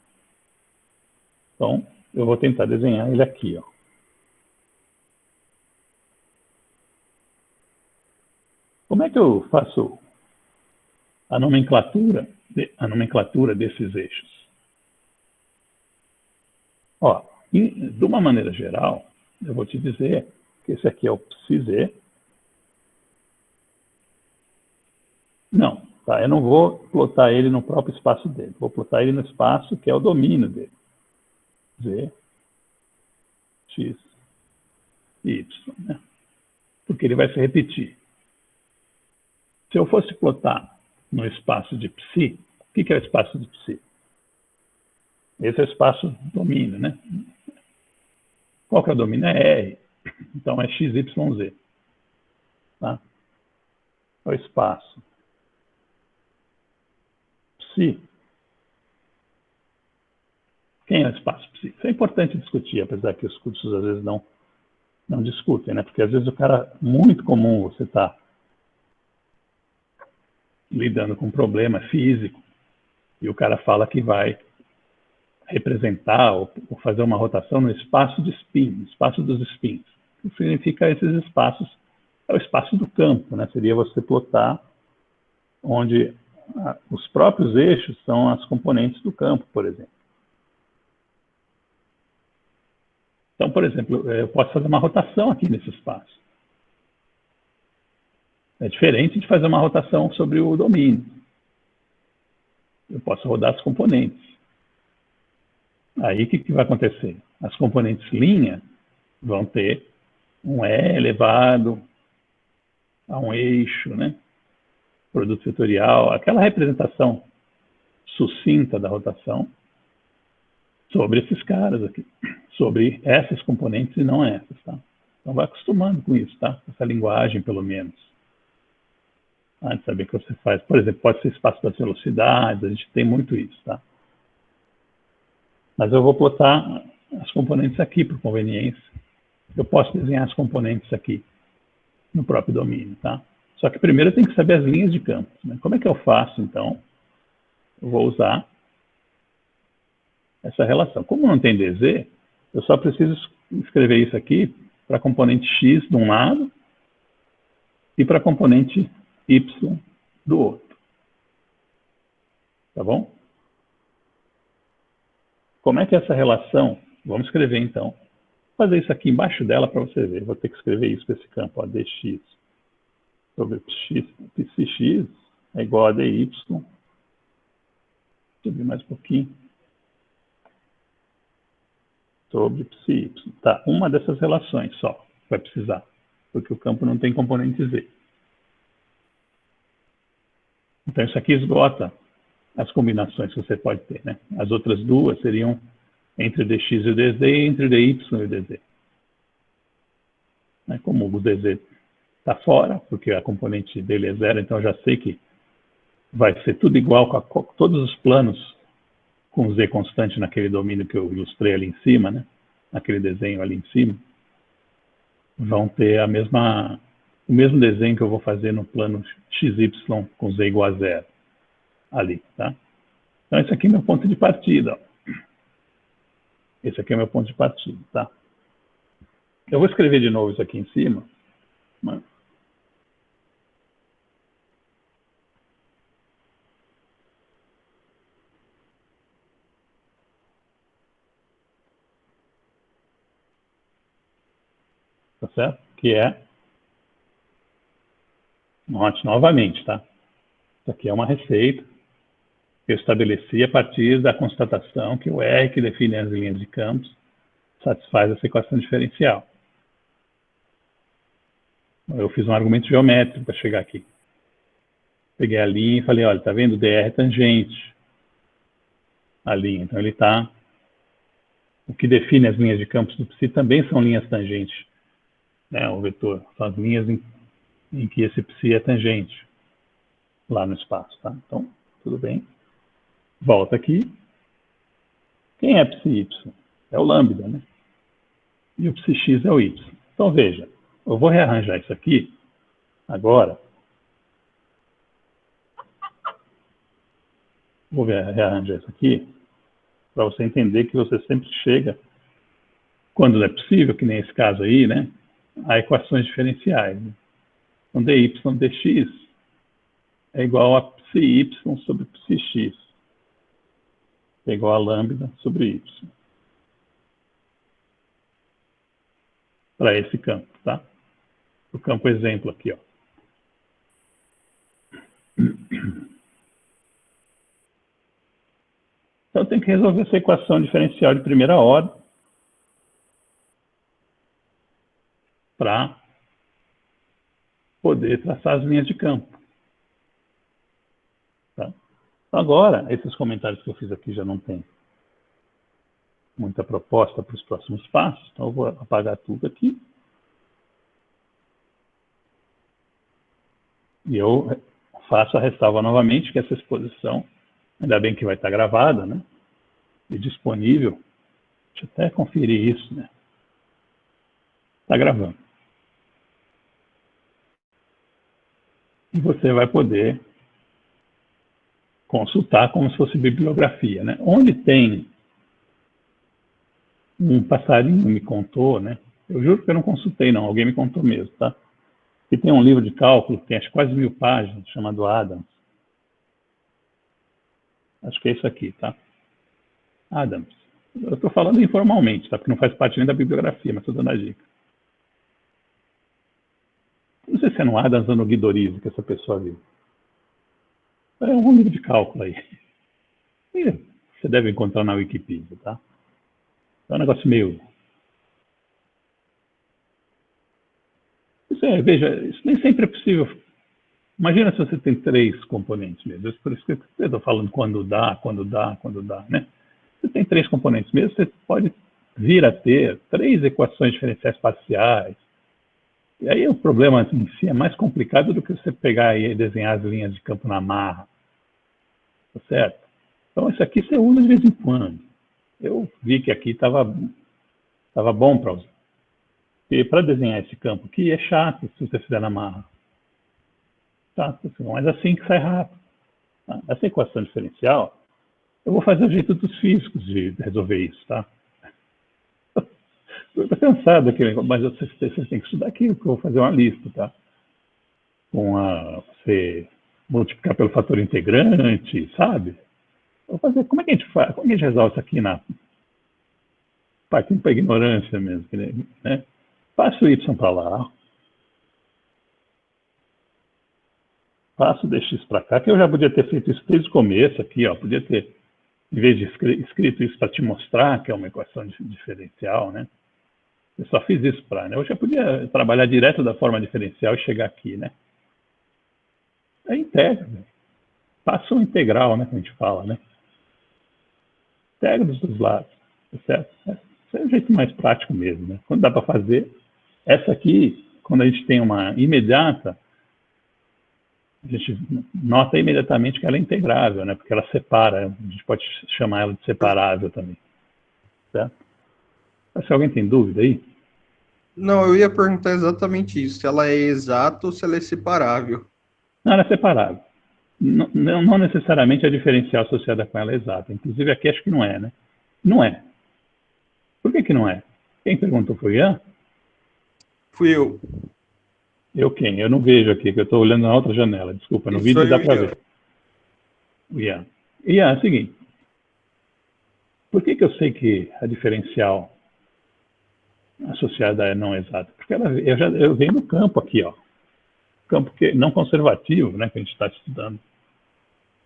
Então, eu vou tentar desenhar ele aqui, ó. Como é que eu faço a nomenclatura desses eixos? Ó, de uma maneira geral, eu vou te dizer que esse aqui é o psi-z. Não, tá? Eu não vou plotar ele no próprio espaço dele. Vou plotar ele no espaço que é o domínio dele. Z, x, y, né? Porque ele vai se repetir. Se eu fosse plotar no espaço de psi, o que é o espaço de psi? Esse é o espaço domínio, né? Qual que é o domínio? É R. Então é x, y, z. Tá? É o espaço psi. Quem é o espaço psi? Isso é importante discutir, apesar que os cursos às vezes não discutem, né? Porque às vezes o cara, muito comum você está lidando com um problema físico e o cara fala que vai representar ou fazer uma rotação no espaço de spin, no espaço dos spins. O que significa esses espaços? É o espaço do campo, né? Seria você plotar onde os próprios eixos são as componentes do campo, por exemplo. Então, por exemplo, eu posso fazer uma rotação aqui nesse espaço. É diferente de fazer uma rotação sobre o domínio. Eu posso rodar as componentes. Aí o que vai acontecer? As componentes linha vão ter um E elevado a um eixo, né? Produto vetorial, aquela representação sucinta da rotação sobre esses caras aqui, sobre essas componentes e não essas, tá? Então vai acostumando com isso, tá? Essa linguagem, pelo menos. De saber o que você faz. Por exemplo, pode ser espaço das velocidades, a gente tem muito isso, tá? Mas eu vou plotar as componentes aqui por conveniência. Eu posso desenhar as componentes aqui no próprio domínio, tá? Só que primeiro eu tenho que saber as linhas de campo, né? Como é que eu faço, então? Eu vou usar essa relação. Como não tem dz, eu só preciso escrever isso aqui para a componente x de um lado e para a componente y do outro. Tá bom? Como é que é essa relação? Vamos escrever, então. Vou fazer isso aqui embaixo dela para você ver. Vou ter que escrever isso com esse campo, ó, dx sobre px é igual a dy. Subir mais um pouquinho. Sobre psi. Tá, uma dessas relações só vai precisar, porque o campo não tem componente z. Então isso aqui esgota as combinações que você pode ter, né? As outras duas seriam entre dx e o dz e entre dy e o dz. Como o dz está fora, porque a componente dele é zero, então eu já sei que vai ser tudo igual com todos os planos com z constante naquele domínio que eu ilustrei ali em cima, né? Naquele desenho ali em cima, vão ter o mesmo desenho que eu vou fazer no plano xy com z igual a zero ali, tá? Então esse aqui é meu ponto de partida. Ó. Esse aqui é o meu ponto de partida, tá? Eu vou escrever de novo isso aqui em cima. Tá certo? Que é, note novamente, tá? Isso aqui é uma receita que eu estabeleci a partir da constatação que o R que define as linhas de campos satisfaz essa equação diferencial. Eu fiz um argumento geométrico para chegar aqui. Peguei a linha e falei, olha, tá vendo? O dr é tangente a linha. Então ele está... O que define as linhas de campos do psi também são linhas tangentes, né? O vetor. São as linhas em que esse psi é tangente lá no espaço, tá? Então, tudo bem. Volta aqui. Quem é psi y? É o lambda, né? E o psi x é o y. Então, veja, eu vou rearranjar isso aqui agora. Vou rearranjar isso aqui para você entender que você sempre chega, quando é possível, que nem esse caso aí, né, a equações diferenciais. Né? Então, dy dx é igual a psi y sobre psi x. É igual a lambda sobre y. Para esse campo, tá? O campo exemplo aqui, ó. Então, eu tenho que resolver essa equação diferencial de primeira ordem para poder traçar as linhas de campo. Tá? Agora, esses comentários que eu fiz aqui já não tem muita proposta para os próximos passos, então eu vou apagar tudo aqui. E eu faço a ressalva novamente que essa exposição, ainda bem que vai estar gravada, né? E disponível. Deixa eu até conferir isso, né? Está gravando. E você vai poder consultar como se fosse bibliografia, né? Onde tem um passarinho me contou, né? Eu juro que eu não consultei, não. Alguém me contou mesmo, tá? E tem um livro de cálculo que tem acho, quase 1000 páginas, chamado Adams. Acho que é isso aqui, tá? Adams. Eu estou falando informalmente, tá? Porque não faz parte nem da bibliografia, mas estou dando a dica. Não sei se é no Adams ou no Guidorizi que essa pessoa viu. É um livro de cálculo aí. E você deve encontrar na Wikipedia, tá? É um negócio meio... Veja, isso nem sempre é possível. Imagina se você tem 3 componentes mesmo. Por isso que eu estou falando quando dá, né? Você tem 3 componentes mesmo, você pode vir a ter 3 equações diferenciais parciais. E aí o problema em si é mais complicado do que você pegar e desenhar as linhas de campo na marra. Tá certo? Então isso aqui você usa de vez em quando. Eu vi que aqui estava bom para usar. E para desenhar esse campo aqui é chato se você fizer na marra. Chato, mas assim que sai rápido. Tá? Essa equação diferencial, eu vou fazer o jeito dos físicos de resolver isso, tá? Eu estou cansado aqui, mas você tem que estudar aquilo, que eu vou fazer uma lista, tá? Você multiplicar pelo fator integrante, sabe? Vou fazer, como é que a gente faz? Como é que a gente resolve isso aqui partindo para a ignorância mesmo, né? Passo o y para lá. Passo o dx para cá, que eu já podia ter feito isso desde o começo aqui, ó. Podia ter, em vez de escrito isso para te mostrar que é uma equação diferencial, né? Eu só fiz isso para, né? Eu já podia trabalhar direto da forma diferencial e chegar aqui, né? É integra, né? Passa um integral, né? Que a gente fala, né? Integra dos dois lados, tá certo? Esse é o jeito mais prático mesmo, né? Quando dá para fazer, essa aqui, quando a gente tem uma imediata, a gente nota imediatamente que ela é integrável, né? Porque ela separa, a gente pode chamar ela de separável também, certo? Se alguém tem dúvida aí? Não, eu ia perguntar exatamente isso, se ela é exata ou se ela é separável. Não, ela é separável. Não necessariamente a diferencial associada com ela é exata. Inclusive aqui acho que não é, né? Não é. Por que não é? Quem perguntou foi Ian? Fui eu. Eu quem? Eu não vejo aqui, que eu estou olhando na outra janela. Desculpa, no Isso vídeo aí, dá para Ian. ver. O Ian. Ian, é o seguinte. Por que eu sei que a diferencial associada é não exata? Porque eu venho do campo aqui, ó. Campo não conservativo, né, que a gente está estudando.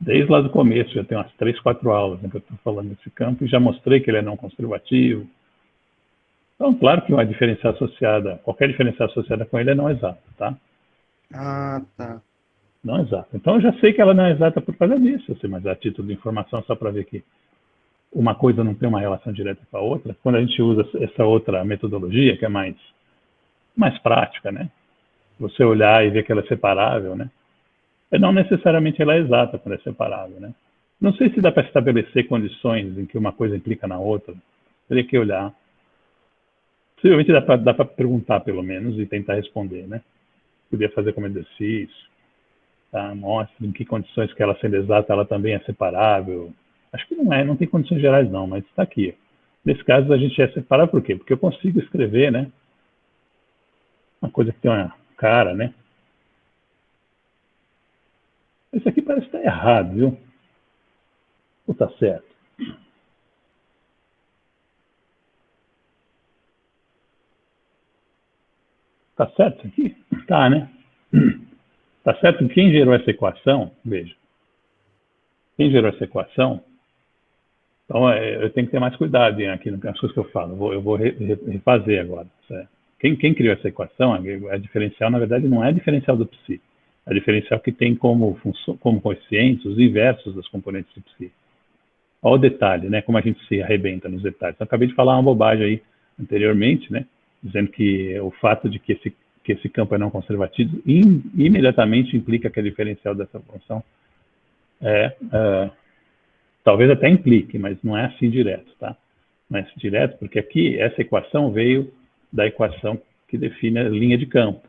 Desde lá do começo, já tem umas 3, 4 aulas, né, que eu estou falando desse campo, e já mostrei que ele é não conservativo. Então, claro que uma diferencial associada, qualquer diferencial associada com ele é não exata, tá? Ah, tá. Não exata. Então, eu já sei que ela não é exata por causa disso, assim, mas a título de informação, só para ver que uma coisa não tem uma relação direta com a outra. Quando a gente usa essa outra metodologia, que é mais prática, né? Você olhar e ver que ela é separável, né? Não necessariamente ela é exata quando é separável, né? Não sei se dá para estabelecer condições em que uma coisa implica na outra. Teria que olhar. Possivelmente dá para perguntar, pelo menos, e tentar responder, né? Podia fazer como exercício. Tá? Mostra em que condições que ela sendo exata, ela também é separável. Acho que não tem condições gerais não, mas está aqui. Nesse caso, a gente é separável por quê? Porque eu consigo escrever, né? Uma coisa que tem uma cara, né? Isso aqui parece estar errado, viu? Ou está certo? Está certo isso aqui? Tá, né? Está certo que quem gerou essa equação, veja, quem gerou essa equação, então eu tenho que ter mais cuidado aqui nas coisas que eu falo. Eu vou refazer agora. Certo? Quem criou essa equação, a diferencial, na verdade, não é a diferencial do psi. É a diferencial que tem como coeficientes os inversos das componentes do psi. Olha o detalhe, né? Como a gente se arrebenta nos detalhes. Eu acabei de falar uma bobagem aí anteriormente, né? Dizendo que o fato de que esse campo é não conservativo imediatamente implica que a diferencial dessa função talvez até implique, mas não é assim direto, tá? Não é assim direto, porque aqui essa equação veio da equação que define a linha de campo.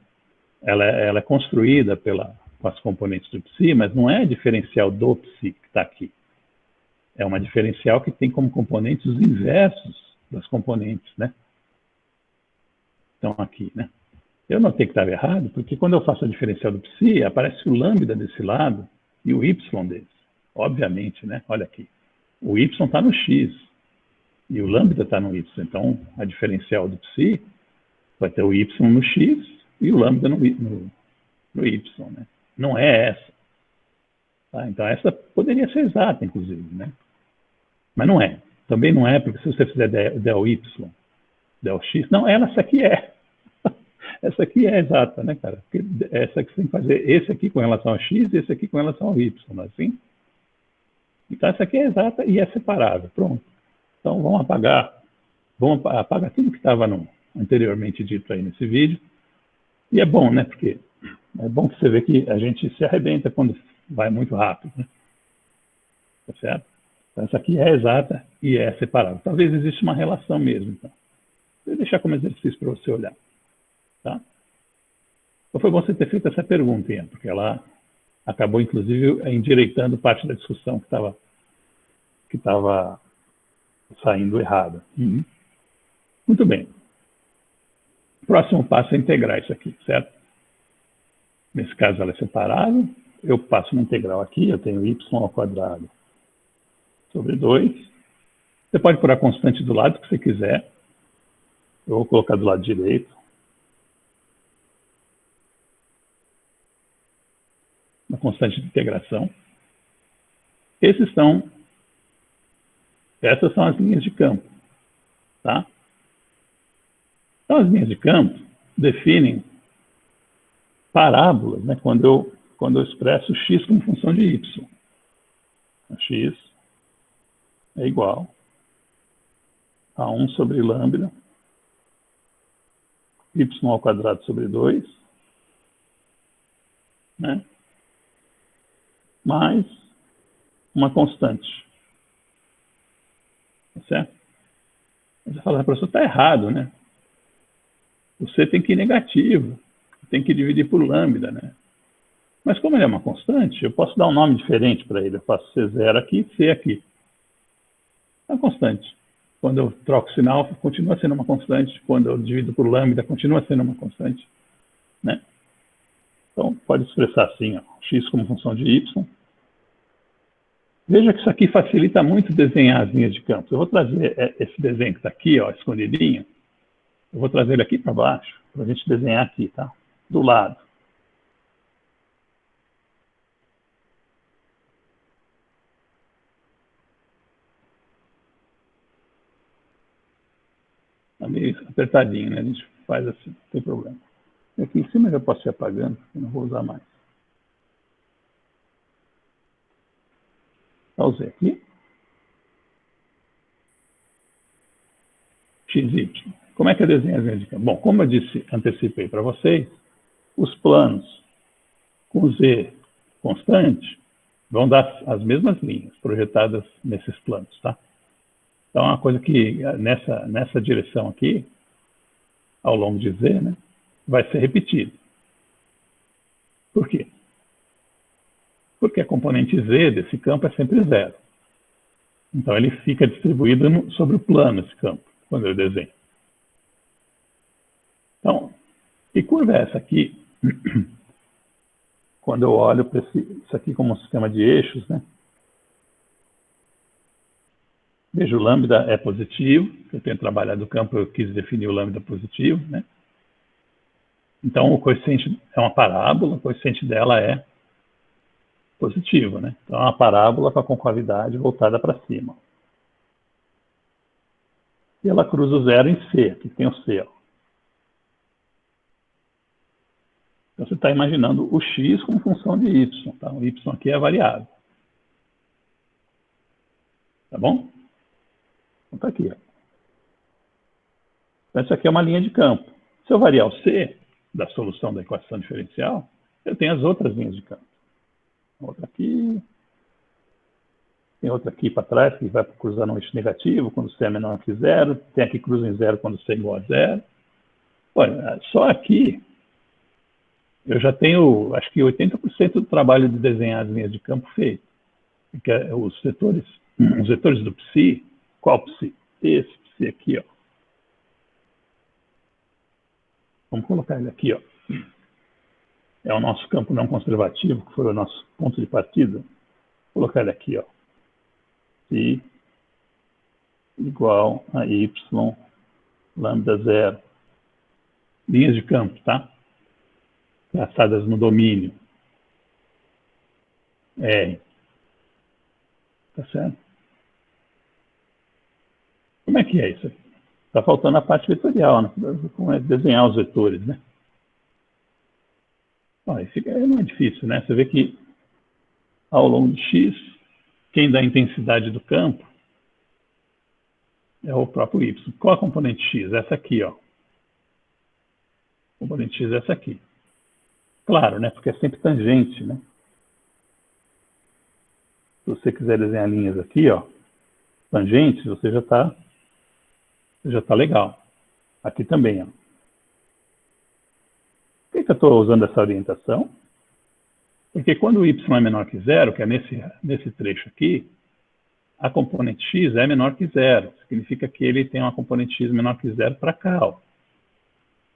Ela é construída com as componentes do psi, mas não é a diferencial do psi que está aqui. É uma diferencial que tem como componentes os inversos das componentes, né? Então aqui, né? Eu notei que estava errado, porque quando eu faço a diferencial do psi, aparece o lambda desse lado e o y desse. Obviamente, né? Olha aqui. O y está no x e o lambda está no y. Então, a diferencial do psi vai ter o y no x e o lambda no y, né? Não é essa. Tá? Então, essa poderia ser exata, inclusive, né? Mas não é. Também não é, porque se você fizer del y, del x, não, essa aqui é. Essa aqui é exata, né, cara? Porque essa que você tem que fazer esse aqui com relação ao x e esse aqui com relação ao y, não é assim? Então, essa aqui é exata e é separável. Pronto. Então, vamos apagar tudo que estava anteriormente dito aí nesse vídeo. E é bom, né? Porque é bom que você vê que a gente se arrebenta quando vai muito rápido, né? Tá certo? Então, essa aqui é exata e é separável. Talvez exista uma relação mesmo. Então, vou deixar como exercício para você olhar. Tá? Então, foi bom você ter feito essa pergunta, Ian, porque ela acabou, inclusive, endireitando parte da discussão que estava saindo errada. Muito bem. O próximo passo é integrar isso aqui, certo? Nesse caso, ela é separável. Eu passo uma integral aqui, eu tenho y ao quadrado sobre 2. Você pode pôr a constante do lado que você quiser. Eu vou colocar do lado direito. Uma constante de integração. Essas são as linhas de campo. Tá? Então, as linhas de campo definem parábolas, né, quando eu expresso x como função de y. X é igual a 1 sobre lambda y ao quadrado sobre 2, né, mais uma constante. Tá certo? Você fala, professor, está errado, né? Você tem que ir negativo, tem que dividir por lambda, né? Mas como ele é uma constante, eu posso dar um nome diferente para ele. Eu faço C0 aqui, C aqui. É uma constante. Quando eu troco o sinal, continua sendo uma constante. Quando eu divido por lambda, continua sendo uma constante, né? Então, pode expressar assim, ó, x como função de y. Veja que isso aqui facilita muito desenhar as linhas de campo. Eu vou trazer esse desenho que está aqui, ó, escondidinho, eu vou trazer ele aqui para baixo, para a gente desenhar aqui, tá? Do lado. Está meio apertadinho, né? A gente faz assim, não tem problema. Aqui em cima eu já posso ir apagando, eu não vou usar mais. Pausei aqui. XY. Como é que eu desenho as linhas de campo? Bom, como eu disse, antecipei para vocês, os planos com Z constante vão dar as mesmas linhas projetadas nesses planos, tá? Então, é uma coisa que nessa direção aqui, ao longo de Z, né, vai ser repetido. Por quê? Porque a componente Z desse campo é sempre zero. Então, ele fica distribuído sobre o plano, esse campo, quando eu desenho. Então, que curva é essa aqui? Quando eu olho para isso aqui como um sistema de eixos, né? Vejo o lambda é positivo, eu tenho trabalhado o campo, eu quis definir o lambda positivo, né? Então, o coeficiente é uma parábola, o coeficiente dela é positivo, né? Então, é uma parábola com a concavidade voltada para cima. E ela cruza o zero em C, aqui tem o C, ó. Então, você está imaginando o x como função de y, tá? O y aqui é a variável. Tá bom? Então, está aqui, ó. Então, isso aqui é uma linha de campo. Se eu variar o C da solução da equação diferencial, eu tenho as outras linhas de campo. Outra aqui. Tem outra aqui para trás, que vai cruzar no eixo negativo, quando C é menor que zero. Tem aqui que cruza em zero quando C é igual a zero. Olha, só aqui eu já tenho, acho que 80% do trabalho de desenhar as linhas de campo feito. Porque os vetores do psi, qual psi? Esse psi aqui, ó. Vamos colocar ele aqui, ó. É o nosso campo não conservativo, que foi o nosso ponto de partida. Vou colocar ele aqui, ó. Psi igual a y lambda zero. Linhas de campo, tá? Traçadas no domínio. R. Tá certo? Como é que é isso aqui? Está faltando a parte vetorial, né? Como é desenhar os vetores, né? Ó, esse não é difícil, né? Você vê que ao longo de x, quem dá a intensidade do campo é o próprio y. Qual a componente x? Essa aqui, ó. A componente x é essa aqui. Claro, né? Porque é sempre tangente, né? Se você quiser desenhar linhas aqui, ó, tangentes, você já está legal. Aqui também, ó. Por que eu estou usando essa orientação? Porque quando o y é menor que zero, que é nesse trecho aqui, a componente x é menor que zero. Significa que ele tem uma componente x menor que zero para cá, ó.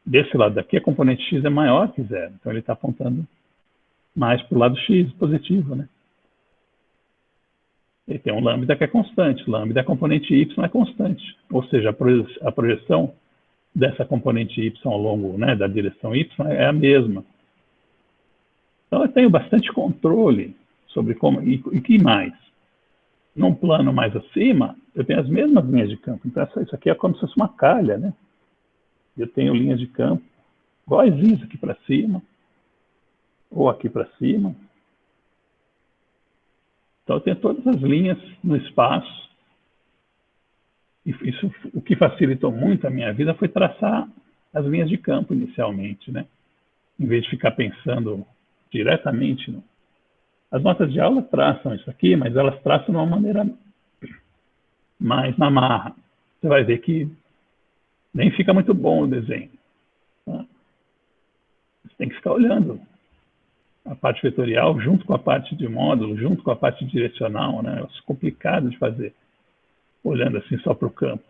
Desse lado daqui, a componente x é maior que zero. Então, ele está apontando mais para o lado x, positivo, né? Ele tem um lambda que é constante. Lambda, a componente y é constante. Ou seja, a projeção dessa componente y ao longo, né, da direção y é a mesma. Então, eu tenho bastante controle sobre como... E que mais? Num plano mais acima, eu tenho as mesmas linhas de campo. Então, isso aqui é como se fosse uma calha, né? Eu tenho linhas de campo iguaizinhas aqui para cima, ou aqui para cima. Então, eu tenho todas as linhas no espaço. E isso, o que facilitou muito a minha vida foi traçar as linhas de campo inicialmente, né? Em vez de ficar pensando diretamente. No... As notas de aula traçam isso aqui, mas elas traçam de uma maneira mais na marra. Você vai ver que nem fica muito bom o desenho. Tá? Você tem que ficar olhando a parte vetorial junto com a parte de módulo, junto com a parte direcional, né? É complicado de fazer, olhando assim só para o campo.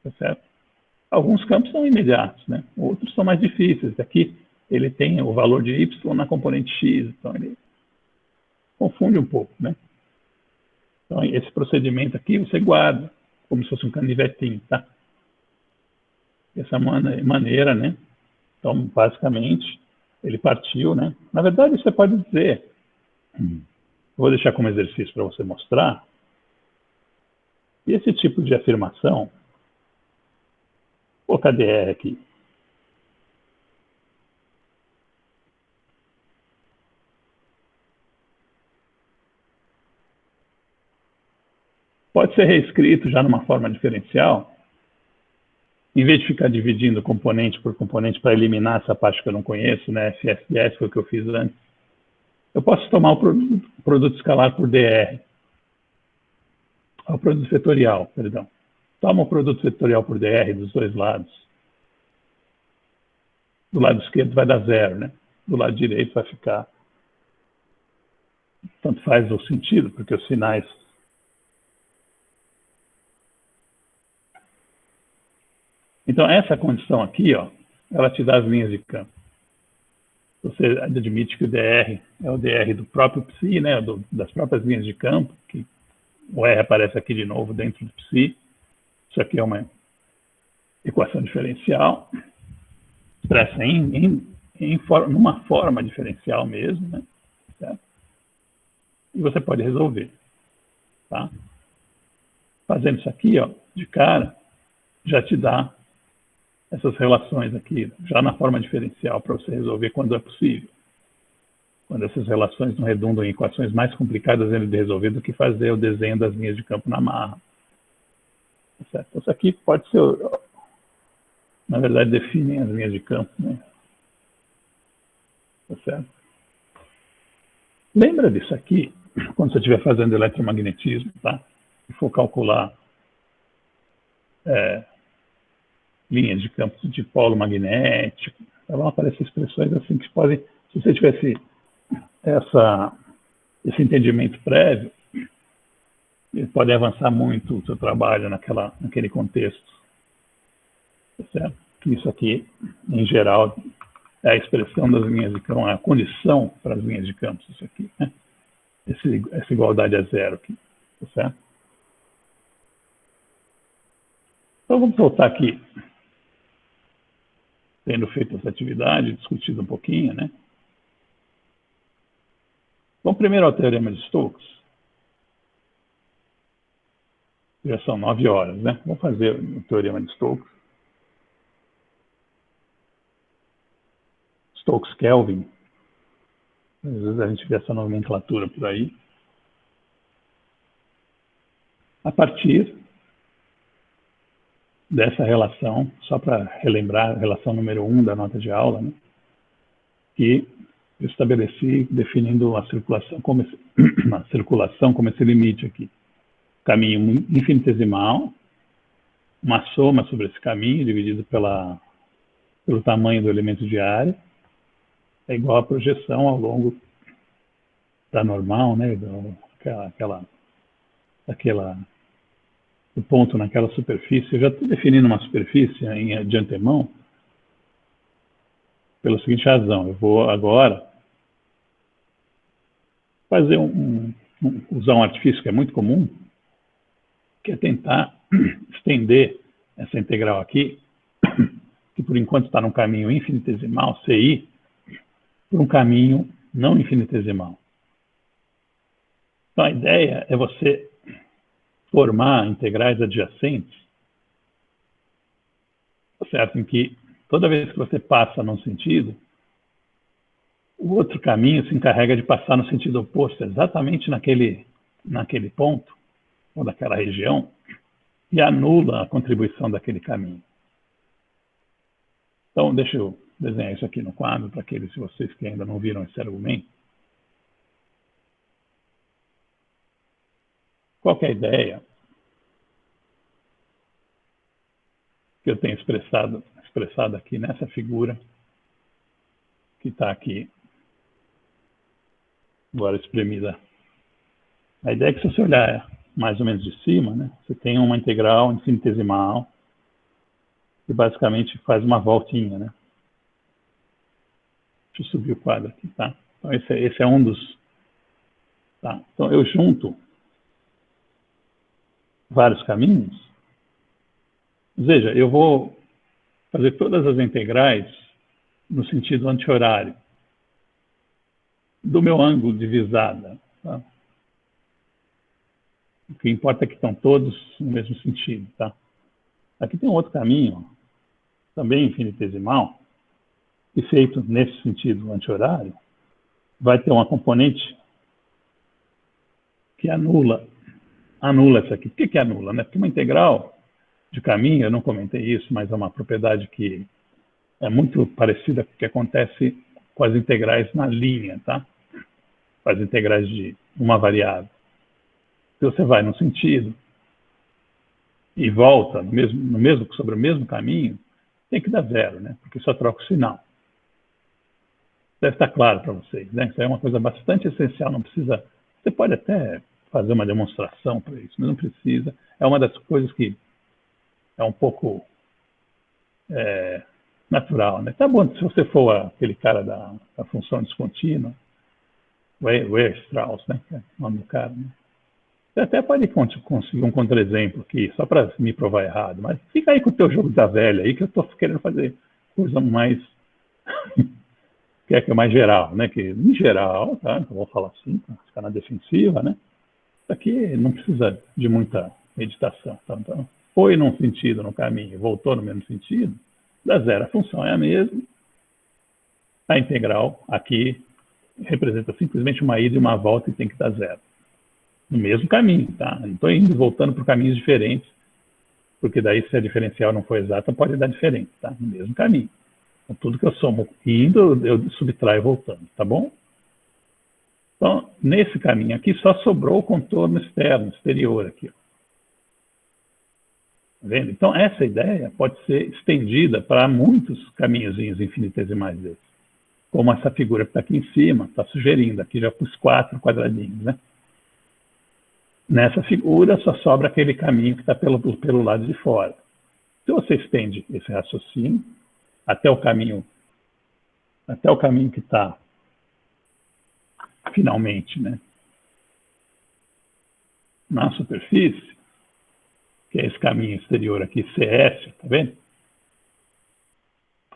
tá certo? Alguns campos são imediatos, né? Outros são mais difíceis. Aqui ele tem o valor de y na componente x, então ele confunde um pouco, né? Então, esse procedimento aqui você guarda, como se fosse um canivetinho, tá? Dessa maneira, né? Então, basicamente, ele partiu, né? Na verdade, você pode dizer, vou deixar como exercício para você mostrar, e esse tipo de afirmação, vou colocar dr aqui. Pode ser reescrito já numa forma diferencial, em vez de ficar dividindo componente por componente para eliminar essa parte que eu não conheço, né? FSDS foi o que eu fiz antes. Eu posso tomar o produto escalar por dr, o produto vetorial, perdão. Toma o produto vetorial por dr dos dois lados. Do lado esquerdo vai dar 0, né? Do lado direito vai ficar... Tanto faz o sentido, porque os sinais... Então, essa condição aqui, ó, ela te dá as linhas de campo. Você admite que o dr é o dr do próprio psi, né? Das próprias linhas de campo, que o R aparece aqui de novo dentro do psi. Isso aqui é uma equação diferencial, expressa numa forma diferencial mesmo, né? Certo? E você pode resolver, tá? Fazendo isso aqui, ó, de cara, já te dá essas relações aqui, já na forma diferencial, para você resolver quando é possível. Quando essas relações não redundam em equações mais complicadas de resolver do que fazer o desenho das linhas de campo na marra. Certo? Então, isso aqui pode ser, na verdade, definem as linhas de campo, né? Tá certo? Lembra disso aqui, quando você estiver fazendo eletromagnetismo, tá? E for calcular linhas de campo de polo magnético, vão aparecer expressões assim que podem, se você tivesse esse entendimento prévio, ele pode avançar muito o seu trabalho naquele contexto. Tá certo? Isso aqui, em geral, é a expressão das linhas de campo, a condição para as linhas de campo, isso aqui, né? Essa igualdade a 0 aqui, tá certo? Então, vamos voltar aqui, tendo feito essa atividade, discutido um pouquinho, né? Vamos primeiro ao teorema de Stokes. Já são 9 horas, né? Vamos fazer o teorema de Stokes. Stokes-Kelvin. Às vezes a gente vê essa nomenclatura por aí. A partir dessa relação, só para relembrar a relação número 1 da nota de aula, né? Que eu estabeleci definindo a circulação como esse limite aqui. Caminho infinitesimal, uma soma sobre esse caminho dividido pelo tamanho do elemento de área, é igual à projeção ao longo da normal, né? O ponto naquela superfície. Eu já estou definindo uma superfície de antemão pela seguinte razão. Eu vou agora fazer usar um artifício que é muito comum, que é tentar estender essa integral aqui, que por enquanto está num caminho infinitesimal, CI, por um caminho não infinitesimal. Então a ideia é você formar integrais adjacentes, certo? Em que toda vez que você passa num sentido, o outro caminho se encarrega de passar no sentido oposto, exatamente naquele ponto, ou daquela região, e anula a contribuição daquele caminho. Então, deixa eu desenhar isso aqui no quadro, para aqueles de vocês que ainda não viram esse argumento. Qual que é a ideia que eu tenho expressado aqui nessa figura, que está aqui, agora espremida? A ideia é que, se você olhar mais ou menos de cima, né, você tem uma integral infinitesimal que basicamente faz uma voltinha, né? Deixa eu subir o quadro aqui, tá? Então, esse é um dos... Tá? Então, eu junto vários caminhos. Veja, eu vou fazer todas as integrais no sentido anti-horário do meu ângulo de visada. Tá? O que importa é que estão todos no mesmo sentido. Tá? Aqui tem um outro caminho, também infinitesimal, e feito nesse sentido anti-horário, vai ter uma componente que anula essa aqui. Por que anula? Né? Porque uma integral de caminho, eu não comentei isso, mas é uma propriedade que é muito parecida com o que acontece com as integrais na linha, tá? Com as integrais de uma variável. Se você vai num sentido e volta sobre o mesmo caminho, tem que dar zero, né? Porque só troca o sinal. Deve estar claro para vocês, né? Isso é uma coisa bastante essencial, não precisa... Você pode até fazer uma demonstração para isso, mas não precisa. É uma das coisas que é um pouco natural, né? Tá bom, se você for aquele cara da função descontínua, Weierstrass, né? Que é o nome do cara, né? Você até pode conseguir um contra-exemplo aqui, só para me provar errado, mas fica aí com o teu jogo da velha aí, que eu estou querendo fazer coisa mais... que é mais geral, né? Que, em geral, tá? Eu vou falar assim, para ficar na defensiva, né? Isso aqui não precisa de muita meditação, tá? Então, foi num sentido no caminho, voltou no mesmo sentido, dá zero. A função é a mesma. A integral aqui representa simplesmente uma ida e uma volta e tem que dar zero. No mesmo caminho, tá? Não estou indo e voltando por caminhos diferentes, porque daí se a diferencial não for exata, pode dar diferente, tá? No mesmo caminho. Então, tudo que eu somo indo, eu subtraio voltando, tá bom? Então, nesse caminho aqui, só sobrou o contorno externo, exterior aqui, ó. Tá vendo? Então, essa ideia pode ser estendida para muitos caminhozinhos infinitesimais desses. Como essa figura que está aqui em cima, está sugerindo. Aqui já pus 4 quadradinhos, né? Nessa figura só sobra aquele caminho que está pelo lado de fora. Se você estende esse raciocínio até o caminho que está finalmente, né, na superfície, que é esse caminho exterior aqui, CS, tá vendo?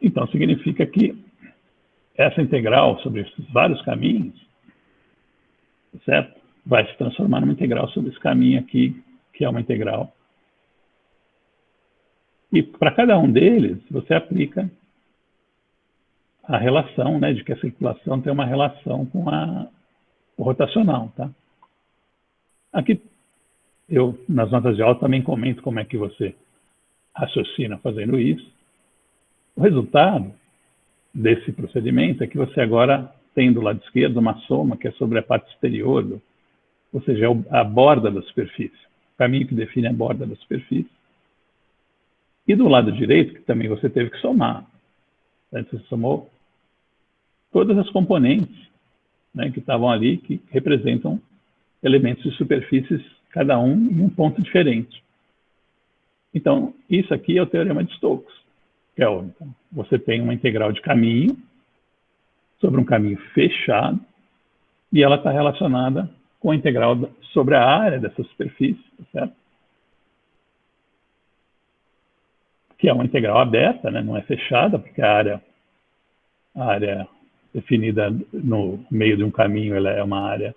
Então significa que essa integral sobre esses vários caminhos, certo? Vai se transformar numa integral sobre esse caminho aqui, que é uma integral. E para cada um deles, você aplica a relação, né, de que a circulação tem uma relação com o rotacional, tá? Aqui, eu, nas notas de aula, também comento como é que você raciocina fazendo isso. O resultado desse procedimento é que você agora tem do lado esquerdo uma soma que é sobre a parte exterior, ou seja, a borda da superfície, o caminho que define a borda da superfície. E do lado direito, que também você teve que somar. Você somou todas as componentes, né, que estavam ali, que representam elementos de superfícies, cada um em um ponto diferente. Então, isso aqui é o teorema de Stokes. Que é então, você tem uma integral de caminho sobre um caminho fechado e ela está relacionada com a integral sobre a área dessa superfície, certo? Que é uma integral aberta, né? Não é fechada, porque a área definida no meio de um caminho ela é uma área,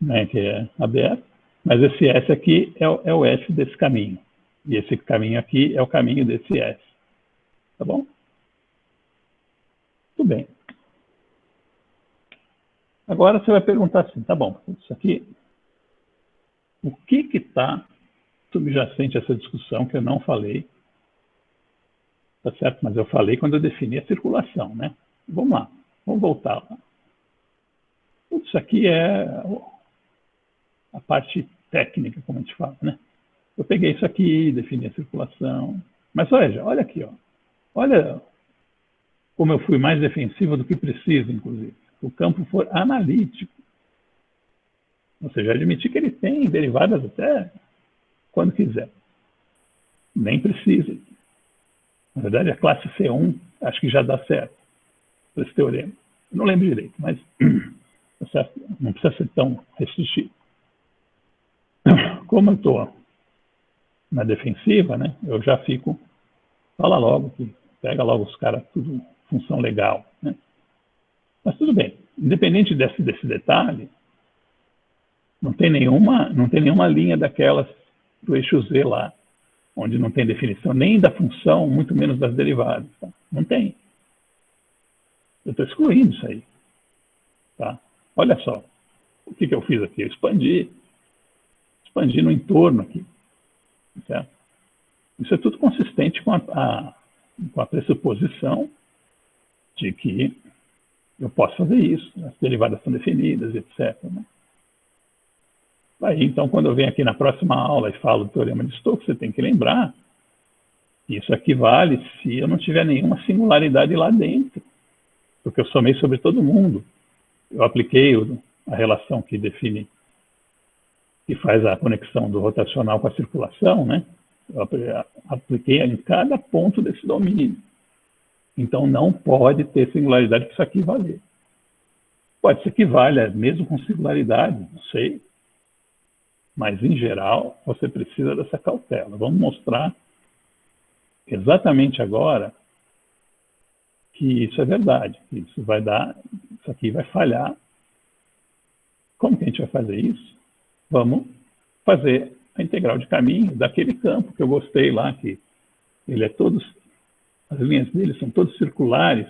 né, que é aberta, mas esse S aqui é o S desse caminho, e esse caminho aqui é o caminho desse S, tá bom? Tudo bem. Agora você vai perguntar assim, tá bom, isso aqui, o que está subjacente a essa discussão que eu não falei, tá certo? Mas eu falei quando eu defini a circulação, né? Vamos lá, vamos voltar lá. Isso aqui é a parte técnica, como a gente fala, né? Eu peguei isso aqui, defini a circulação, mas olha aqui, ó. Olha como eu fui mais defensivo do que preciso, inclusive. Se o campo for analítico, ou seja, admitir que ele tem derivadas até quando quiser. Nem precisa. Na verdade, a classe C1 acho que já dá certo para esse teorema. Eu não lembro direito, mas não precisa ser tão restritivo. Como eu estou na defensiva, né, eu já fico, fala logo, que pega logo os caras, tudo função legal. Né? Mas tudo bem, independente desse detalhe, não tem nenhuma linha daquelas do eixo Z lá, onde não tem definição nem da função, muito menos das derivadas. Tá? Não tem. Eu estou excluindo isso aí. Tá? Olha só, o que eu fiz aqui? Eu expandi no entorno aqui. Certo? Isso é tudo consistente com a pressuposição de que eu posso fazer isso, as derivadas são definidas, etc. Né? Aí, então, quando eu venho aqui na próxima aula e falo do teorema de Stokes, você tem que lembrar que isso aqui vale se eu não tiver nenhuma singularidade lá dentro, porque eu somei sobre todo mundo. Eu apliquei a relação que define, que faz a conexão do rotacional com a circulação, né? Eu apliquei em cada ponto desse domínio. Então, não pode ter singularidade para isso aqui valer. Pode ser que valha, mesmo com singularidade, não sei. Mas, em geral, você precisa dessa cautela. Vamos mostrar exatamente agora que isso é verdade, que isso aqui vai falhar. Como que a gente vai fazer isso? Vamos fazer a integral de caminho daquele campo que eu gostei lá, que ele é as linhas dele são todas circulares,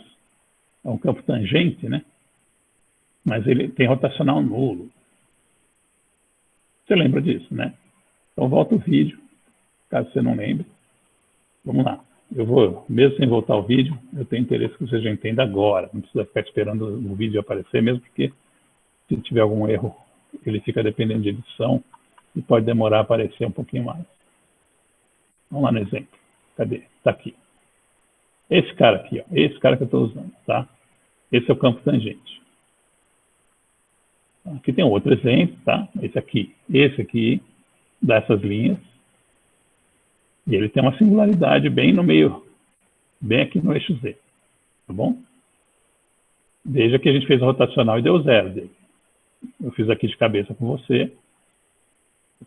é um campo tangente, né? Mas ele tem rotacional nulo. Você lembra disso, né? Então volta o vídeo, caso você não lembre. Vamos lá. Eu vou, mesmo sem voltar o vídeo, eu tenho interesse que você já entenda agora. Não precisa ficar esperando o vídeo aparecer, mesmo porque se tiver algum erro, ele fica dependendo de edição e pode demorar a aparecer um pouquinho mais. Vamos lá no exemplo. Cadê? Está aqui. Esse cara aqui, ó, esse cara que eu estou usando, tá? Esse é o campo tangente. Aqui tem outro exemplo, tá? Esse aqui dá essas linhas. E ele tem uma singularidade bem no meio, bem aqui no eixo Z, tá bom? Veja que a gente fez o rotacional e deu zero dele. Eu fiz aqui de cabeça com você,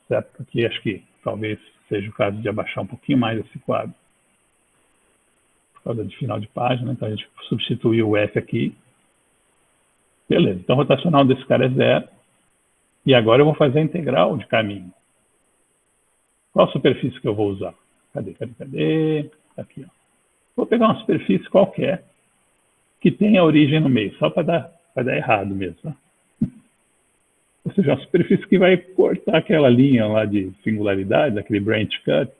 certo? Aqui acho que talvez seja o caso de abaixar um pouquinho mais esse quadro, por causa de final de página, então a gente substituiu o F aqui. Beleza, então o rotacional desse cara é zero. E agora eu vou fazer a integral de caminho. Qual superfície que eu vou usar? Cadê? Aqui, ó. Vou pegar uma superfície qualquer que tenha origem no meio, só para dar errado mesmo. Tá? Ou seja, uma superfície que vai cortar aquela linha lá de singularidade, aquele branch cut,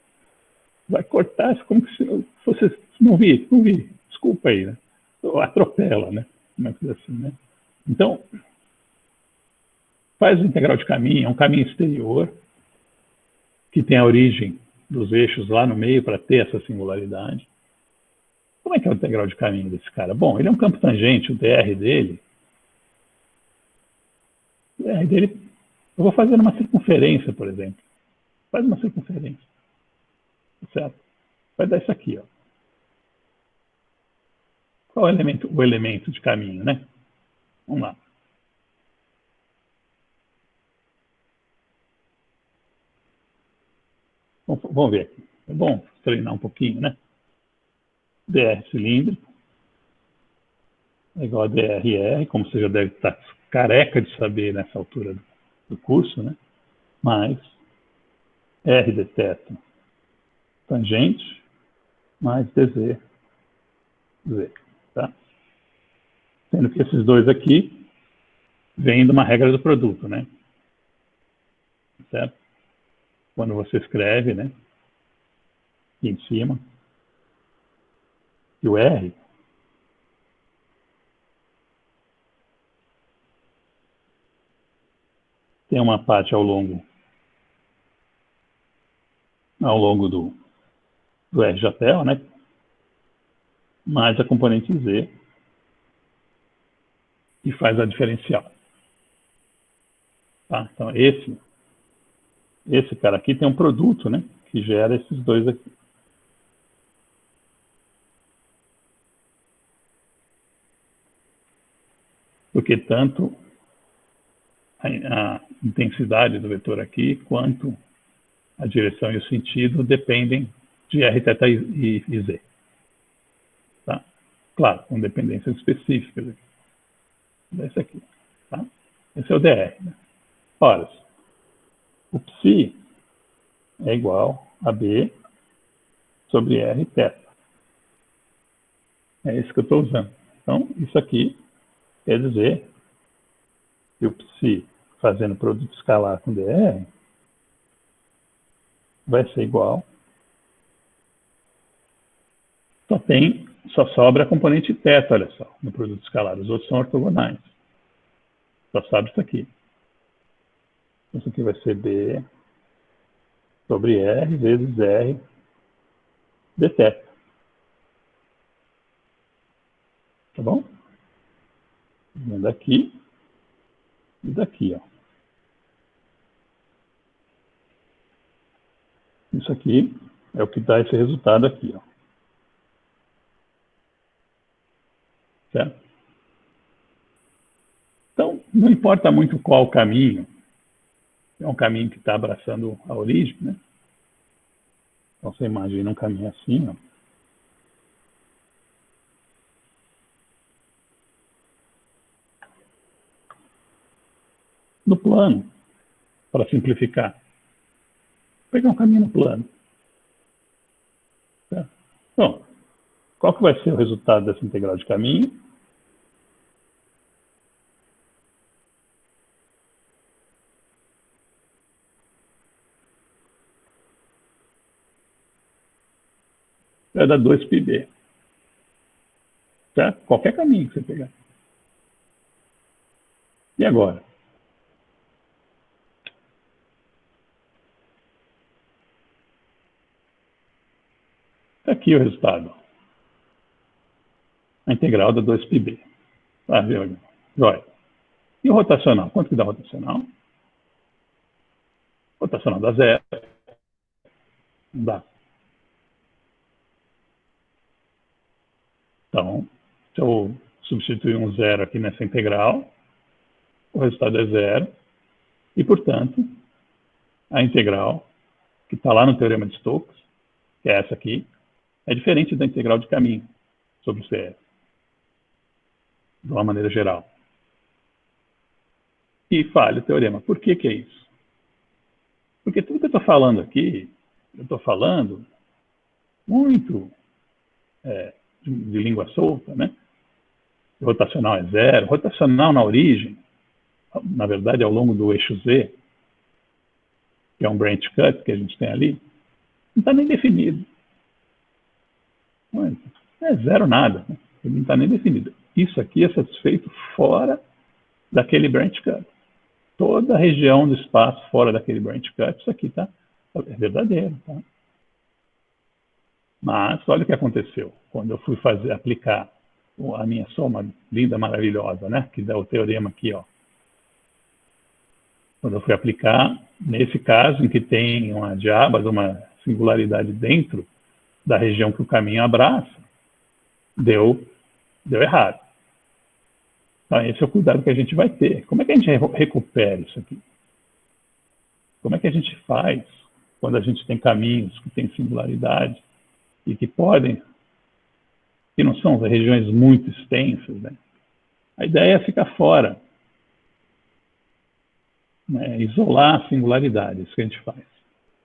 vai cortar como se fosse... Não vi. Desculpa aí, né? Atropela, né? Assim, né? Então, faz a integral de caminho, é um caminho exterior, que tem a origem dos eixos lá no meio para ter essa singularidade. Como é que é o integral de caminho desse cara? Bom, ele é um campo tangente, o dr dele, eu vou fazer uma circunferência, por exemplo. Faz uma circunferência. Certo? Vai dar isso aqui, ó. Qual é o elemento de caminho, né? Vamos lá. Vamos ver aqui. É bom treinar um pouquinho, né? dr cilíndrico é igual a drr, como você já deve estar careca de saber nessa altura do curso, né? Mais r de θ tangente mais dz z, tá? Sendo que esses dois aqui vêm de uma regra do produto, né? Certo? Quando você escreve, né? Aqui em cima. E o R tem uma parte ao longo do R Japel, né? Mais a componente Z, que faz a diferencial. Tá? Então, esse cara aqui tem um produto, né? Que gera esses dois aqui. porque tanto a intensidade do vetor aqui, quanto a direção e o sentido dependem de r, θ e z. Tá? Claro, com dependências específicas. Esse aqui. Tá? Esse é o dr. Né? Ora, o psi é igual a b sobre r θ. É isso que eu estou usando. Então, isso aqui quer dizer que o psi fazendo produto escalar com dr vai ser igual. Só sobra a componente θ, olha só, no produto escalar. Os outros são ortogonais. Só sobra isso aqui. Isso aqui vai ser b sobre r vezes r dθ. Tá bom? Vem daqui e daqui, ó. Isso aqui é o que dá esse resultado aqui, ó. Certo? Então, não importa muito qual o caminho. É um caminho que está abraçando a origem, né? Então, você imagina um caminho assim, ó. No plano, para simplificar, vou pegar um caminho no plano. Certo? Bom, qual que vai ser o resultado dessa integral de caminho? Vai dar 2πb. Certo? Qualquer caminho que você pegar. E agora? Está aqui o resultado. A integral da 2πb. Tá, viu? Joia. E o rotacional? Quanto que dá rotacional? Rotacional dá zero. Não dá. Então, se eu substituir um zero aqui nessa integral, o resultado é zero. E, portanto, a integral, que está lá no teorema de Stokes, que é essa aqui, é diferente da integral de caminho sobre o CF, de uma maneira geral. E falha o teorema. Por que é isso? Porque tudo que eu estou falando aqui, eu estou falando muito de língua solta, né? O rotacional é zero. Rotacional na origem, na verdade, ao longo do eixo Z, que é um branch cut que a gente tem ali, não está nem definido. É zero nada, né? Ele não está nem definido. Isso aqui é satisfeito fora daquele branch cut. Toda a região do espaço fora daquele branch cut, isso aqui é verdadeiro. Tá? Mas olha o que aconteceu quando eu fui aplicar a minha soma linda, maravilhosa, né? Que dá o teorema aqui, ó. Quando eu fui aplicar, nesse caso em que tem uma diabas, uma singularidade dentro da região que o caminho abraça, deu errado. Então, esse é o cuidado que a gente vai ter. Como é que a gente recupera isso aqui? Como é que a gente faz quando a gente tem caminhos que têm singularidade e que não são regiões muito extensas, né? A ideia é ficar fora, né? Isolar a singularidade, isso que a gente faz.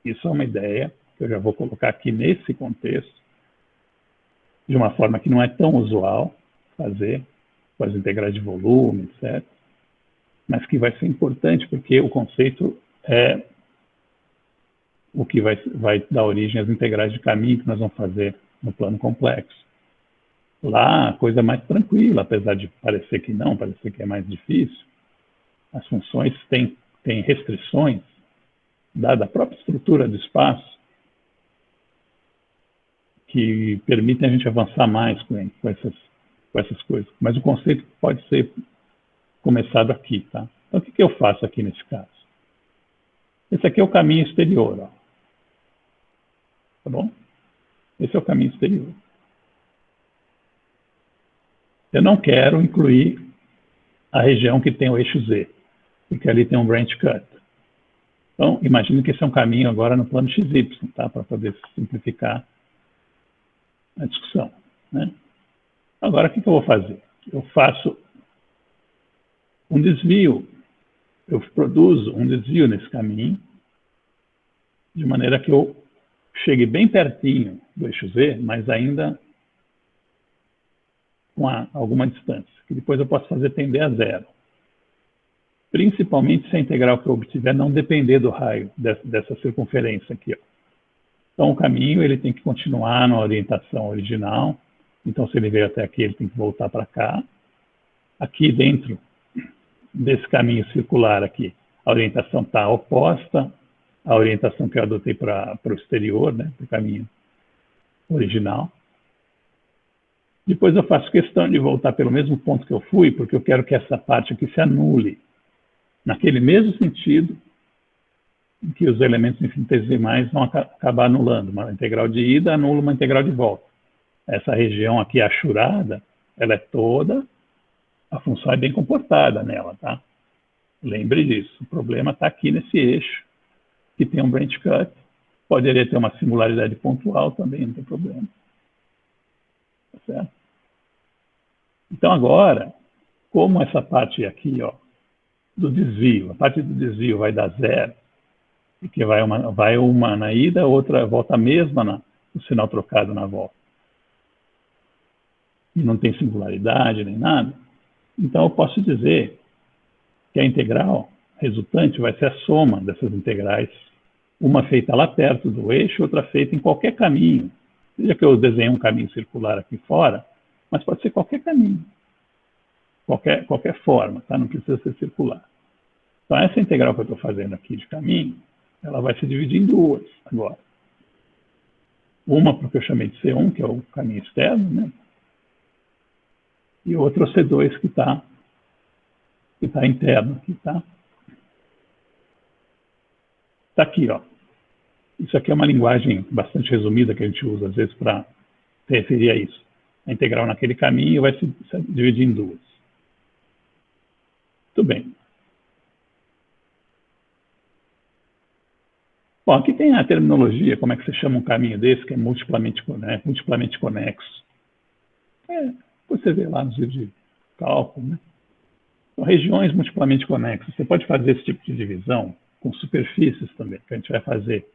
Isso é uma ideia que eu já vou colocar aqui nesse contexto, de uma forma que não é tão usual fazer, com as integrais de volume, etc. Mas que vai ser importante porque o conceito é o que vai dar origem às integrais de caminho que nós vamos fazer no plano complexo. Lá, a coisa é mais tranquila, apesar de parecer que não, parecer que é mais difícil. As funções têm restrições, dada a própria estrutura do espaço, que permitem a gente avançar mais com essas coisas. Mas o conceito pode ser começado aqui, tá? Então, o que eu faço aqui nesse caso? Esse aqui é o caminho exterior, ó. Tá bom? Esse é o caminho exterior. Eu não quero incluir a região que tem o eixo Z, porque ali tem um branch cut. Então, imagine que esse é um caminho agora no plano XY, tá? Para poder simplificar a discussão, né? Agora, o que eu vou fazer? Eu faço um desvio, eu produzo um desvio nesse caminho, de maneira que eu chegue bem pertinho do eixo Z, mas ainda com alguma distância, que depois eu posso fazer tender a zero. Principalmente se a integral que eu obtiver não depender do raio dessa circunferência aqui, ó. Então, o caminho ele tem que continuar na orientação original. Então, se ele veio até aqui, ele tem que voltar para cá. Aqui dentro desse caminho circular aqui, a orientação está oposta à orientação que eu adotei para o exterior, né, para o caminho original. Depois eu faço questão de voltar pelo mesmo ponto que eu fui, porque eu quero que essa parte aqui se anule, naquele mesmo sentido em que os elementos infinitesimais vão acabar anulando. Uma integral de ida anula uma integral de volta. Essa região aqui achurada, ela é toda, a função é bem comportada nela, tá? Lembre disso, o problema está aqui nesse eixo, que tem um branch cut, poderia ter uma singularidade pontual também, não tem problema. Tá certo? Então agora, como essa parte aqui, ó, do desvio, a parte do desvio vai dar zero, porque vai uma na ida, outra volta a mesma no sinal trocado na volta. E não tem singularidade nem nada. Então eu posso dizer que a integral resultante vai ser a soma dessas integrais, uma feita lá perto do eixo, outra feita em qualquer caminho. Seja que eu desenhe um caminho circular aqui fora, mas pode ser qualquer caminho, qualquer forma, tá? Não precisa ser circular. Então, essa integral que eu estou fazendo aqui de caminho, ela vai se dividir em duas agora. Uma porque eu chamei de C1, que é o caminho externo, né? E outra o C2, que está interno aqui, tá? Está aqui, ó. Isso aqui é uma linguagem bastante resumida que a gente usa, às vezes, para se referir a isso. A integral naquele caminho vai se dividir em duas. Muito bem. Bom, aqui tem a terminologia, como é que você chama um caminho desse, que é multiplamente conexo. Você vê lá nos livros de cálculo, né? Então, regiões multiplamente conexas. Você pode fazer esse tipo de divisão com superfícies também, que a gente vai fazer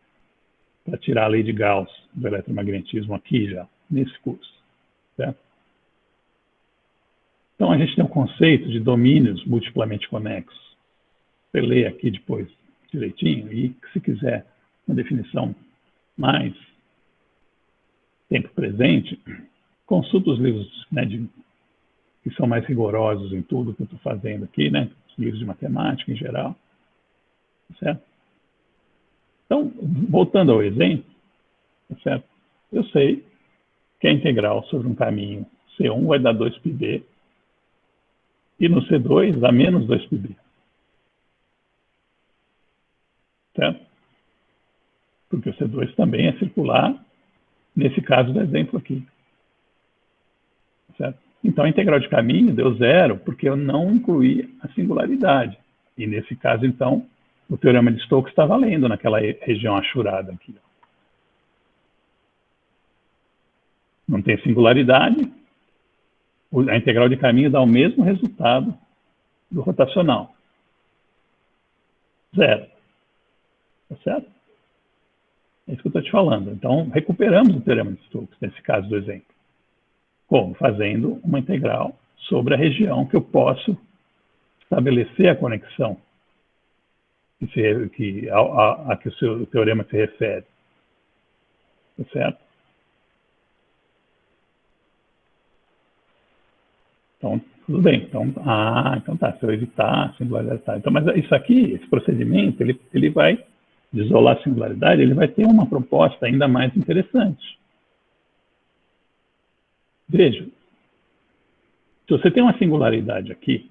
para tirar a lei de Gauss do eletromagnetismo aqui já, nesse curso. Certo? Então, a gente tem um conceito de domínios multiplamente conexos. Você lê aqui depois direitinho e, se quiser uma definição mais tempo presente, consulta os livros, né, que são mais rigorosos em tudo que eu estou fazendo aqui, né, os livros de matemática em geral. Certo? Então, voltando ao exemplo, certo? Eu sei que a integral sobre um caminho C1 vai dar 2πb e no C2 dá menos 2πb. Certo? Porque o C2 também é circular, nesse caso do exemplo aqui. Certo? Então, a integral de caminho deu zero, porque eu não incluí a singularidade. E, nesse caso, então, o teorema de Stokes está valendo naquela região achurada aqui. Não tem singularidade, a integral de caminho dá o mesmo resultado do rotacional. Zero. Tá certo? É isso que eu estou te falando. Então, recuperamos o teorema de Stokes, nesse caso do exemplo. Como? Fazendo uma integral sobre a região que eu posso estabelecer a conexão a que o seu teorema se refere. Tá certo? Então, tudo bem. Então tá, se eu evitar a singularidade, tá. Então, mas isso aqui, esse procedimento, ele vai isolar a singularidade, ele vai ter uma proposta ainda mais interessante. Veja, se você tem uma singularidade aqui,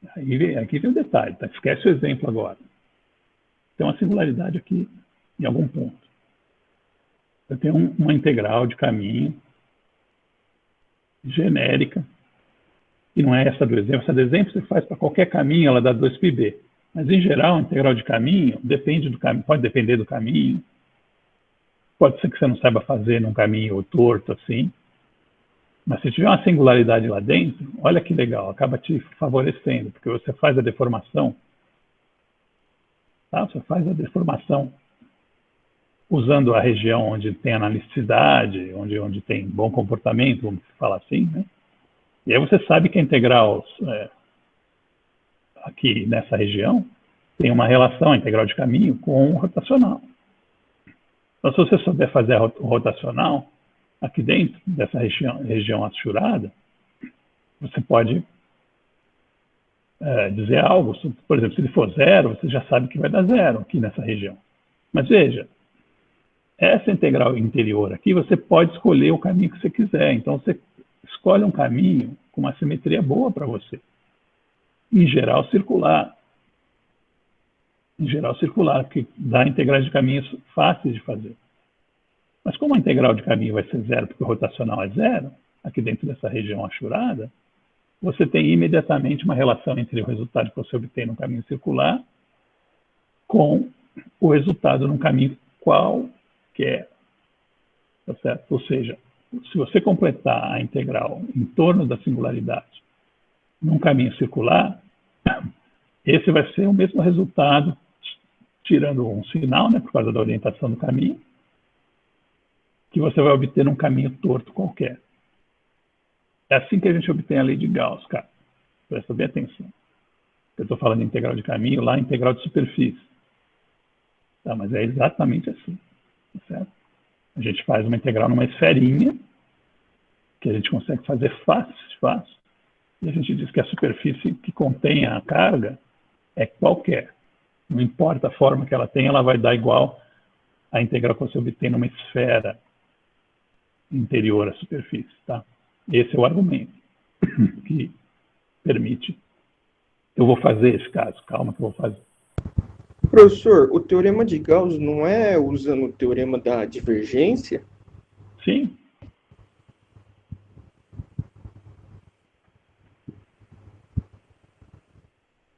aqui vem o detalhe, tá? Esquece o exemplo agora. Tem uma singularidade aqui em algum ponto. Eu tenho uma integral de caminho genérica que não é essa do exemplo. Essa do exemplo você faz para qualquer caminho, ela dá 2πb. Mas, em geral, a integral de caminho depende do caminho, pode depender do caminho. Pode ser que você não saiba fazer num caminho torto assim. Mas se tiver uma singularidade lá dentro, olha que legal, acaba te favorecendo, porque você faz a deformação. Tá? Você faz a deformação usando a região onde tem analisticidade, onde tem bom comportamento, vamos falar assim, né? E aí você sabe que a integral aqui nessa região tem uma relação, a integral de caminho, com o rotacional. Então, se você souber fazer o rotacional, aqui dentro dessa região achurada, você pode dizer algo. Por exemplo, se ele for 0, você já sabe que vai dar 0 aqui nessa região. Mas veja, essa integral interior aqui, você pode escolher o caminho que você quiser. Então, você escolhe um caminho com uma simetria boa para você. Em geral, circular. Em geral, circular, que dá integrais de caminhos fáceis de fazer. Mas como a integral de caminho vai ser 0, porque o rotacional é 0, aqui dentro dessa região achurada, você tem imediatamente uma relação entre o resultado que você obtém no caminho circular com o resultado num caminho qualquer. Tá certo? Ou seja, se você completar a integral em torno da singularidade num caminho circular, esse vai ser o mesmo resultado, tirando um sinal, né, por causa da orientação do caminho, que você vai obter num caminho torto qualquer. É assim que a gente obtém a lei de Gauss, cara. Presta bem atenção. Eu estou falando de integral de caminho, lá integral de superfície. Tá, mas é exatamente assim. Tá certo? A gente faz uma integral numa esferinha, que a gente consegue fazer fácil, e a gente diz que a superfície que contém a carga é qualquer. Não importa a forma que ela tem, ela vai dar igual à integral que você obtém numa esfera interior à superfície. Tá? Esse é o argumento que permite. Eu vou fazer esse caso, calma que eu vou fazer. Professor, o teorema de Gauss não é usando o teorema da divergência? Sim.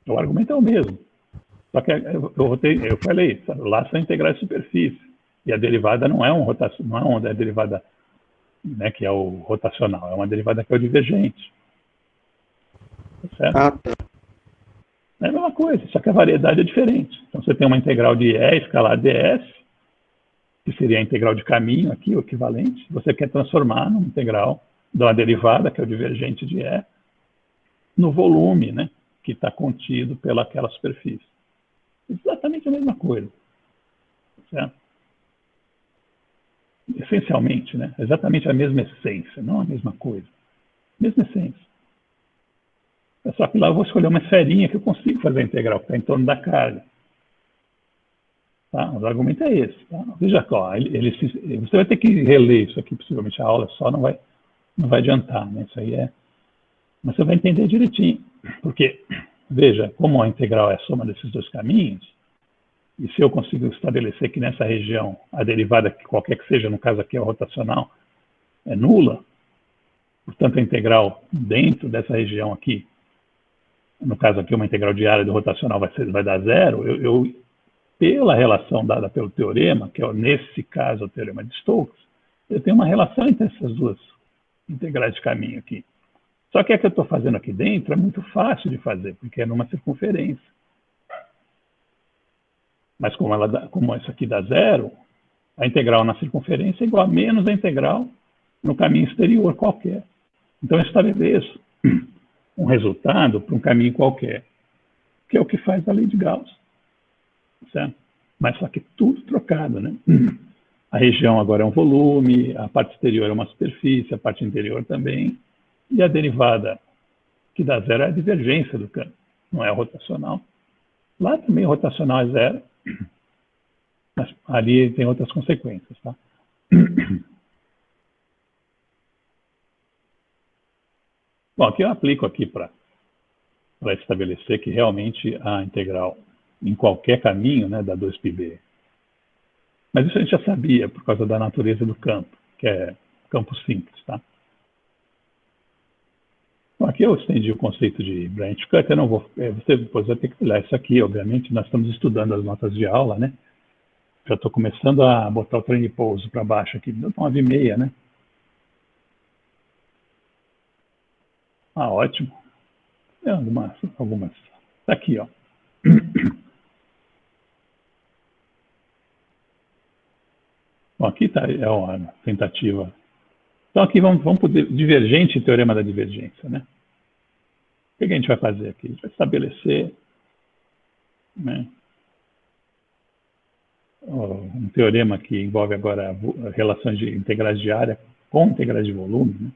O argumento é o mesmo. Só que eu falei, lá são integrais de superfície. E a derivada não é uma derivada, né, que é o rotacional, é uma derivada que é o divergente. Tá certo? Ah, tá. É a mesma coisa, só que a variedade é diferente. Então você tem uma integral de E escalar ds, que seria a integral de caminho aqui, o equivalente. Você quer transformar numa integral de uma derivada, que é o divergente de E, no volume, né, que está contido pelaquela superfície. Exatamente a mesma coisa. Certo? Essencialmente, né? Exatamente a mesma essência, não a mesma coisa. Mesma essência. É só que lá eu vou escolher uma esferinha que eu consigo fazer a integral, que está em torno da carga. Tá? O argumento é esse. Tá? Veja só, você vai ter que reler isso aqui, possivelmente a aula só não vai adiantar. Né? Isso aí mas você vai entender direitinho. Porque, veja, como a integral é a soma desses dois caminhos, e se eu consigo estabelecer que nessa região a derivada, qualquer que seja, no caso aqui é o rotacional, é nula, portanto a integral dentro dessa região aqui, no caso aqui uma integral de área do rotacional vai dar 0, pela relação dada pelo teorema, que é nesse caso o teorema de Stokes, eu tenho uma relação entre essas duas integrais de caminho aqui. Só que a que eu estou fazendo aqui dentro é muito fácil de fazer, porque é numa circunferência. Mas como isso aqui dá 0, a integral na circunferência é igual a menos a integral no caminho exterior qualquer. Então eu estabeleço um resultado para um caminho qualquer, que é o que faz a lei de Gauss. Certo? Mas só que tudo trocado, né? A região agora é um volume, a parte exterior é uma superfície, a parte interior também, e a derivada que dá 0 é a divergência do campo, não é o rotacional. Lá também o rotacional é 0, mas ali tem outras consequências, tá? Bom, aqui eu aplico aqui para estabelecer que realmente a integral em qualquer caminho, né, dá 2πb. Mas isso a gente já sabia por causa da natureza do campo, que é campo simples, tá? Bom, aqui eu estendi o conceito de branch cut, eu não vou, você depois vai ter que olhar isso aqui, obviamente, nós estamos estudando as notas de aula, né? Já estou começando a botar o trem de pouso para baixo aqui, deu 9h30, né? Ah, ótimo. É, algumas. Tá aqui, ó. Bom, aqui está uma tentativa. Então aqui vamos para o divergente e teorema da divergência, né? O que a gente vai fazer aqui? A gente vai estabelecer, né, um teorema que envolve agora relações de integrais de área com integrais de volume, né?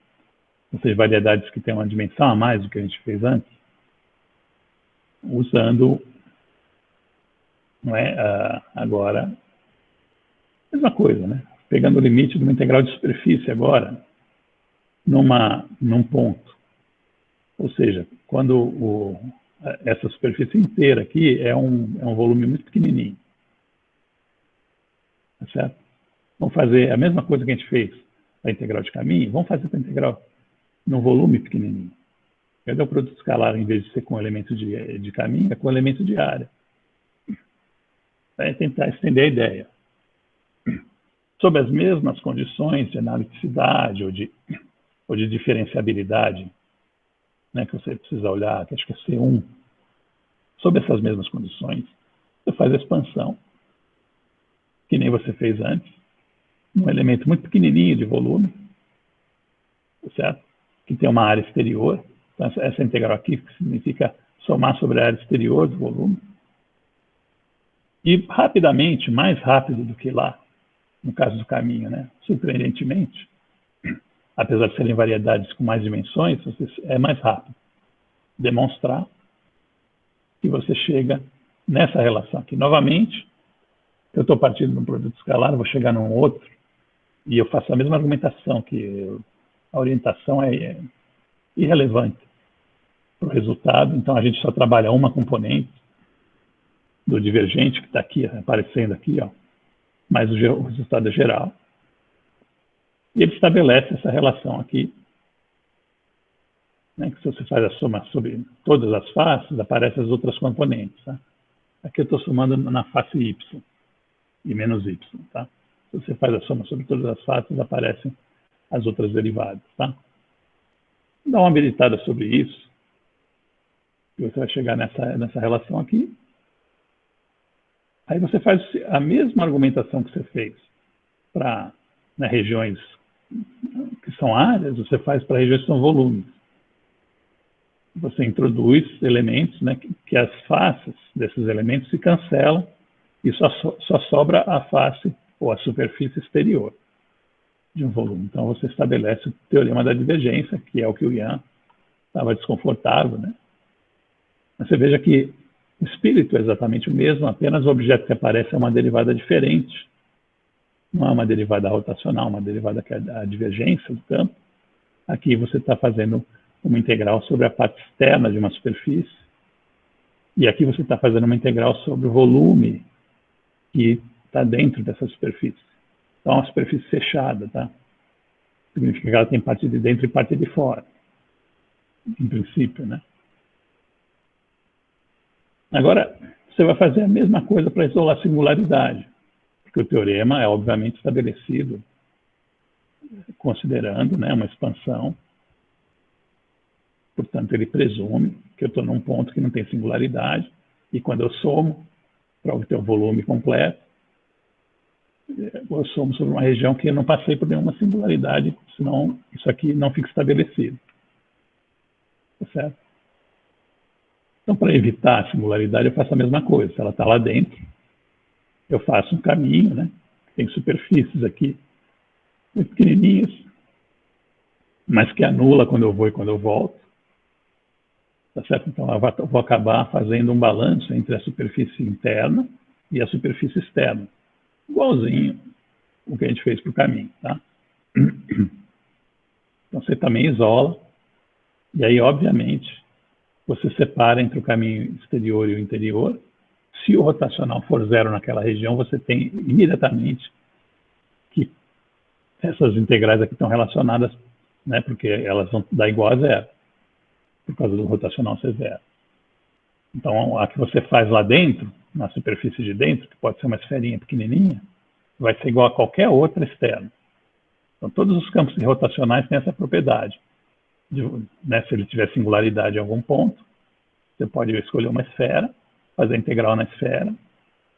Ou seja, variedades que têm uma dimensão a mais do que a gente fez antes, usando, não é, agora a mesma coisa, né? Pegando o limite de uma integral de superfície agora, num ponto. Ou seja, quando essa superfície inteira aqui é um volume muito pequenininho. Tá certo? Vamos fazer a mesma coisa que a gente fez a integral de caminho, vamos fazer a integral num volume pequenininho. Cadê o produto escalar, em vez de ser com elemento de caminho, é com elemento de área. Vai tentar estender a ideia. Sob as mesmas condições de analiticidade ou de diferenciabilidade, né, que você precisa olhar, que acho que é C1, sob essas mesmas condições, você faz a expansão, que nem você fez antes, um elemento muito pequenininho de volume, certo? Que tem uma área exterior. Então, essa integral aqui que significa somar sobre a área exterior do volume. E rapidamente, mais rápido do que lá, no caso do caminho, né? Surpreendentemente, apesar de serem variedades com mais dimensões, é mais rápido demonstrar que você chega nessa relação aqui. Novamente, eu estou partindo de um produto escalar, vou chegar num outro, e eu faço a mesma argumentação, que a orientação é irrelevante para o resultado, então a gente só trabalha uma componente do divergente, que está aqui, aparecendo aqui, ó, mas o resultado é geral. E ele estabelece essa relação aqui, né, que se você faz a soma sobre todas as faces, aparecem as outras componentes. Tá? Aqui eu estou somando na face y e menos y. Tá? Se você faz a soma sobre todas as faces, aparecem as outras derivadas. Tá? Dá uma habilitada sobre isso, e você vai chegar nessa relação aqui. Aí você faz a mesma argumentação que você fez para, né, regiões que são áreas, você faz para regiões que são volumes. Você introduz elementos, né, que as faces desses elementos se cancelam e só sobra a face ou a superfície exterior de um volume. Então você estabelece o teorema da divergência, que é o que o Ian estava desconfortável, né? Mas você veja que o espírito é exatamente o mesmo, apenas o objeto que aparece é uma derivada diferente. Não é uma derivada rotacional, uma derivada que é a divergência do campo. Aqui você está fazendo uma integral sobre a parte externa de uma superfície. E aqui você está fazendo uma integral sobre o volume que está dentro dessa superfície. Então, é uma superfície fechada, tá? Significa que ela tem parte de dentro e parte de fora, em princípio, né? Agora, você vai fazer a mesma coisa para isolar a singularidade, porque o teorema é obviamente estabelecido considerando, né, uma expansão. Portanto, ele presume que eu estou num ponto que não tem singularidade, e quando eu somo para obter o volume completo, eu somo sobre uma região que eu não passei por nenhuma singularidade, senão isso aqui não fica estabelecido. Tá certo? Então, para evitar a singularidade, eu faço a mesma coisa. Se ela está lá dentro, eu faço um caminho, né? Tem superfícies aqui muito pequenininhas, mas que anula quando eu vou e quando eu volto. Tá certo? Então, eu vou acabar fazendo um balanço entre a superfície interna e a superfície externa. Igualzinho o que a gente fez para o caminho. Tá? Então, você também isola. E aí, obviamente, você separa entre o caminho exterior e o interior. Se o rotacional for zero naquela região, você tem imediatamente que essas integrais aqui estão relacionadas, né, porque elas vão dar igual a zero. por causa do rotacional ser zero. Então, a que você faz lá dentro, na superfície de dentro, que pode ser uma esferinha pequenininha, vai ser igual a qualquer outra externa. Então, todos os campos rotacionais têm essa propriedade. Né, se ele tiver singularidade em algum ponto, você pode escolher uma esfera, fazer a integral na esfera,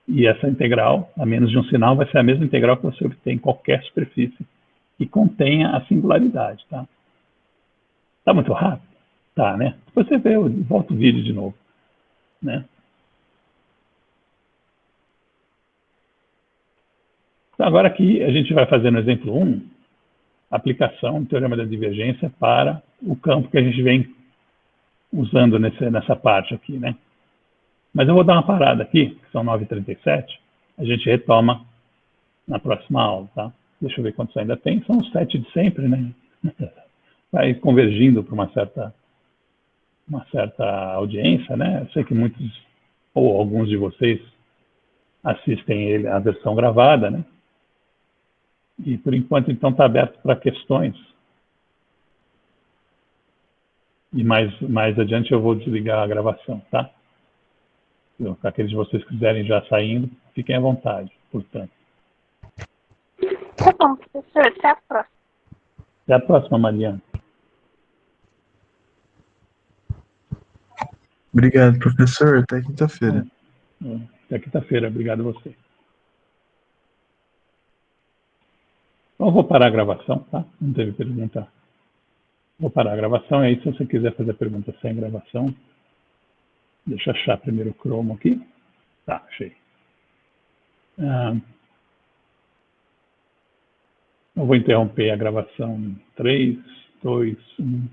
e essa integral, a menos de um sinal, vai ser a mesma integral que você obtém em qualquer superfície que contenha a singularidade. Tá muito rápido? Tá, né? Depois você vê, volta o vídeo de novo. Né? Então, agora aqui a gente vai fazer no exemplo 1, aplicação do teorema da divergência para o campo que a gente vem usando nessa parte aqui, né? Mas eu vou dar uma parada aqui, que são 9h37, a gente retoma na próxima aula, tá? Deixa eu ver quantos ainda tem, são os 7 de sempre, né? Vai convergindo para uma certa audiência, né? Eu sei que muitos, ou alguns de vocês, assistem a versão gravada, né? E por enquanto, então, está aberto para questões. E mais adiante eu vou desligar a gravação, tá? Então, aqueles de vocês que quiserem já saindo, fiquem à vontade, portanto. Tá bom, professor. Até a próxima. Até a próxima, Mariana. Obrigado, professor. Até quinta-feira. Até quinta-feira. Obrigado a você. Então, eu vou parar a gravação, tá? Não teve pergunta. Vou parar a gravação. E aí, se você quiser fazer pergunta sem gravação, deixa eu achar primeiro o Chrome aqui. Tá, achei. Eu vou interromper a gravação em 3, 2, 1...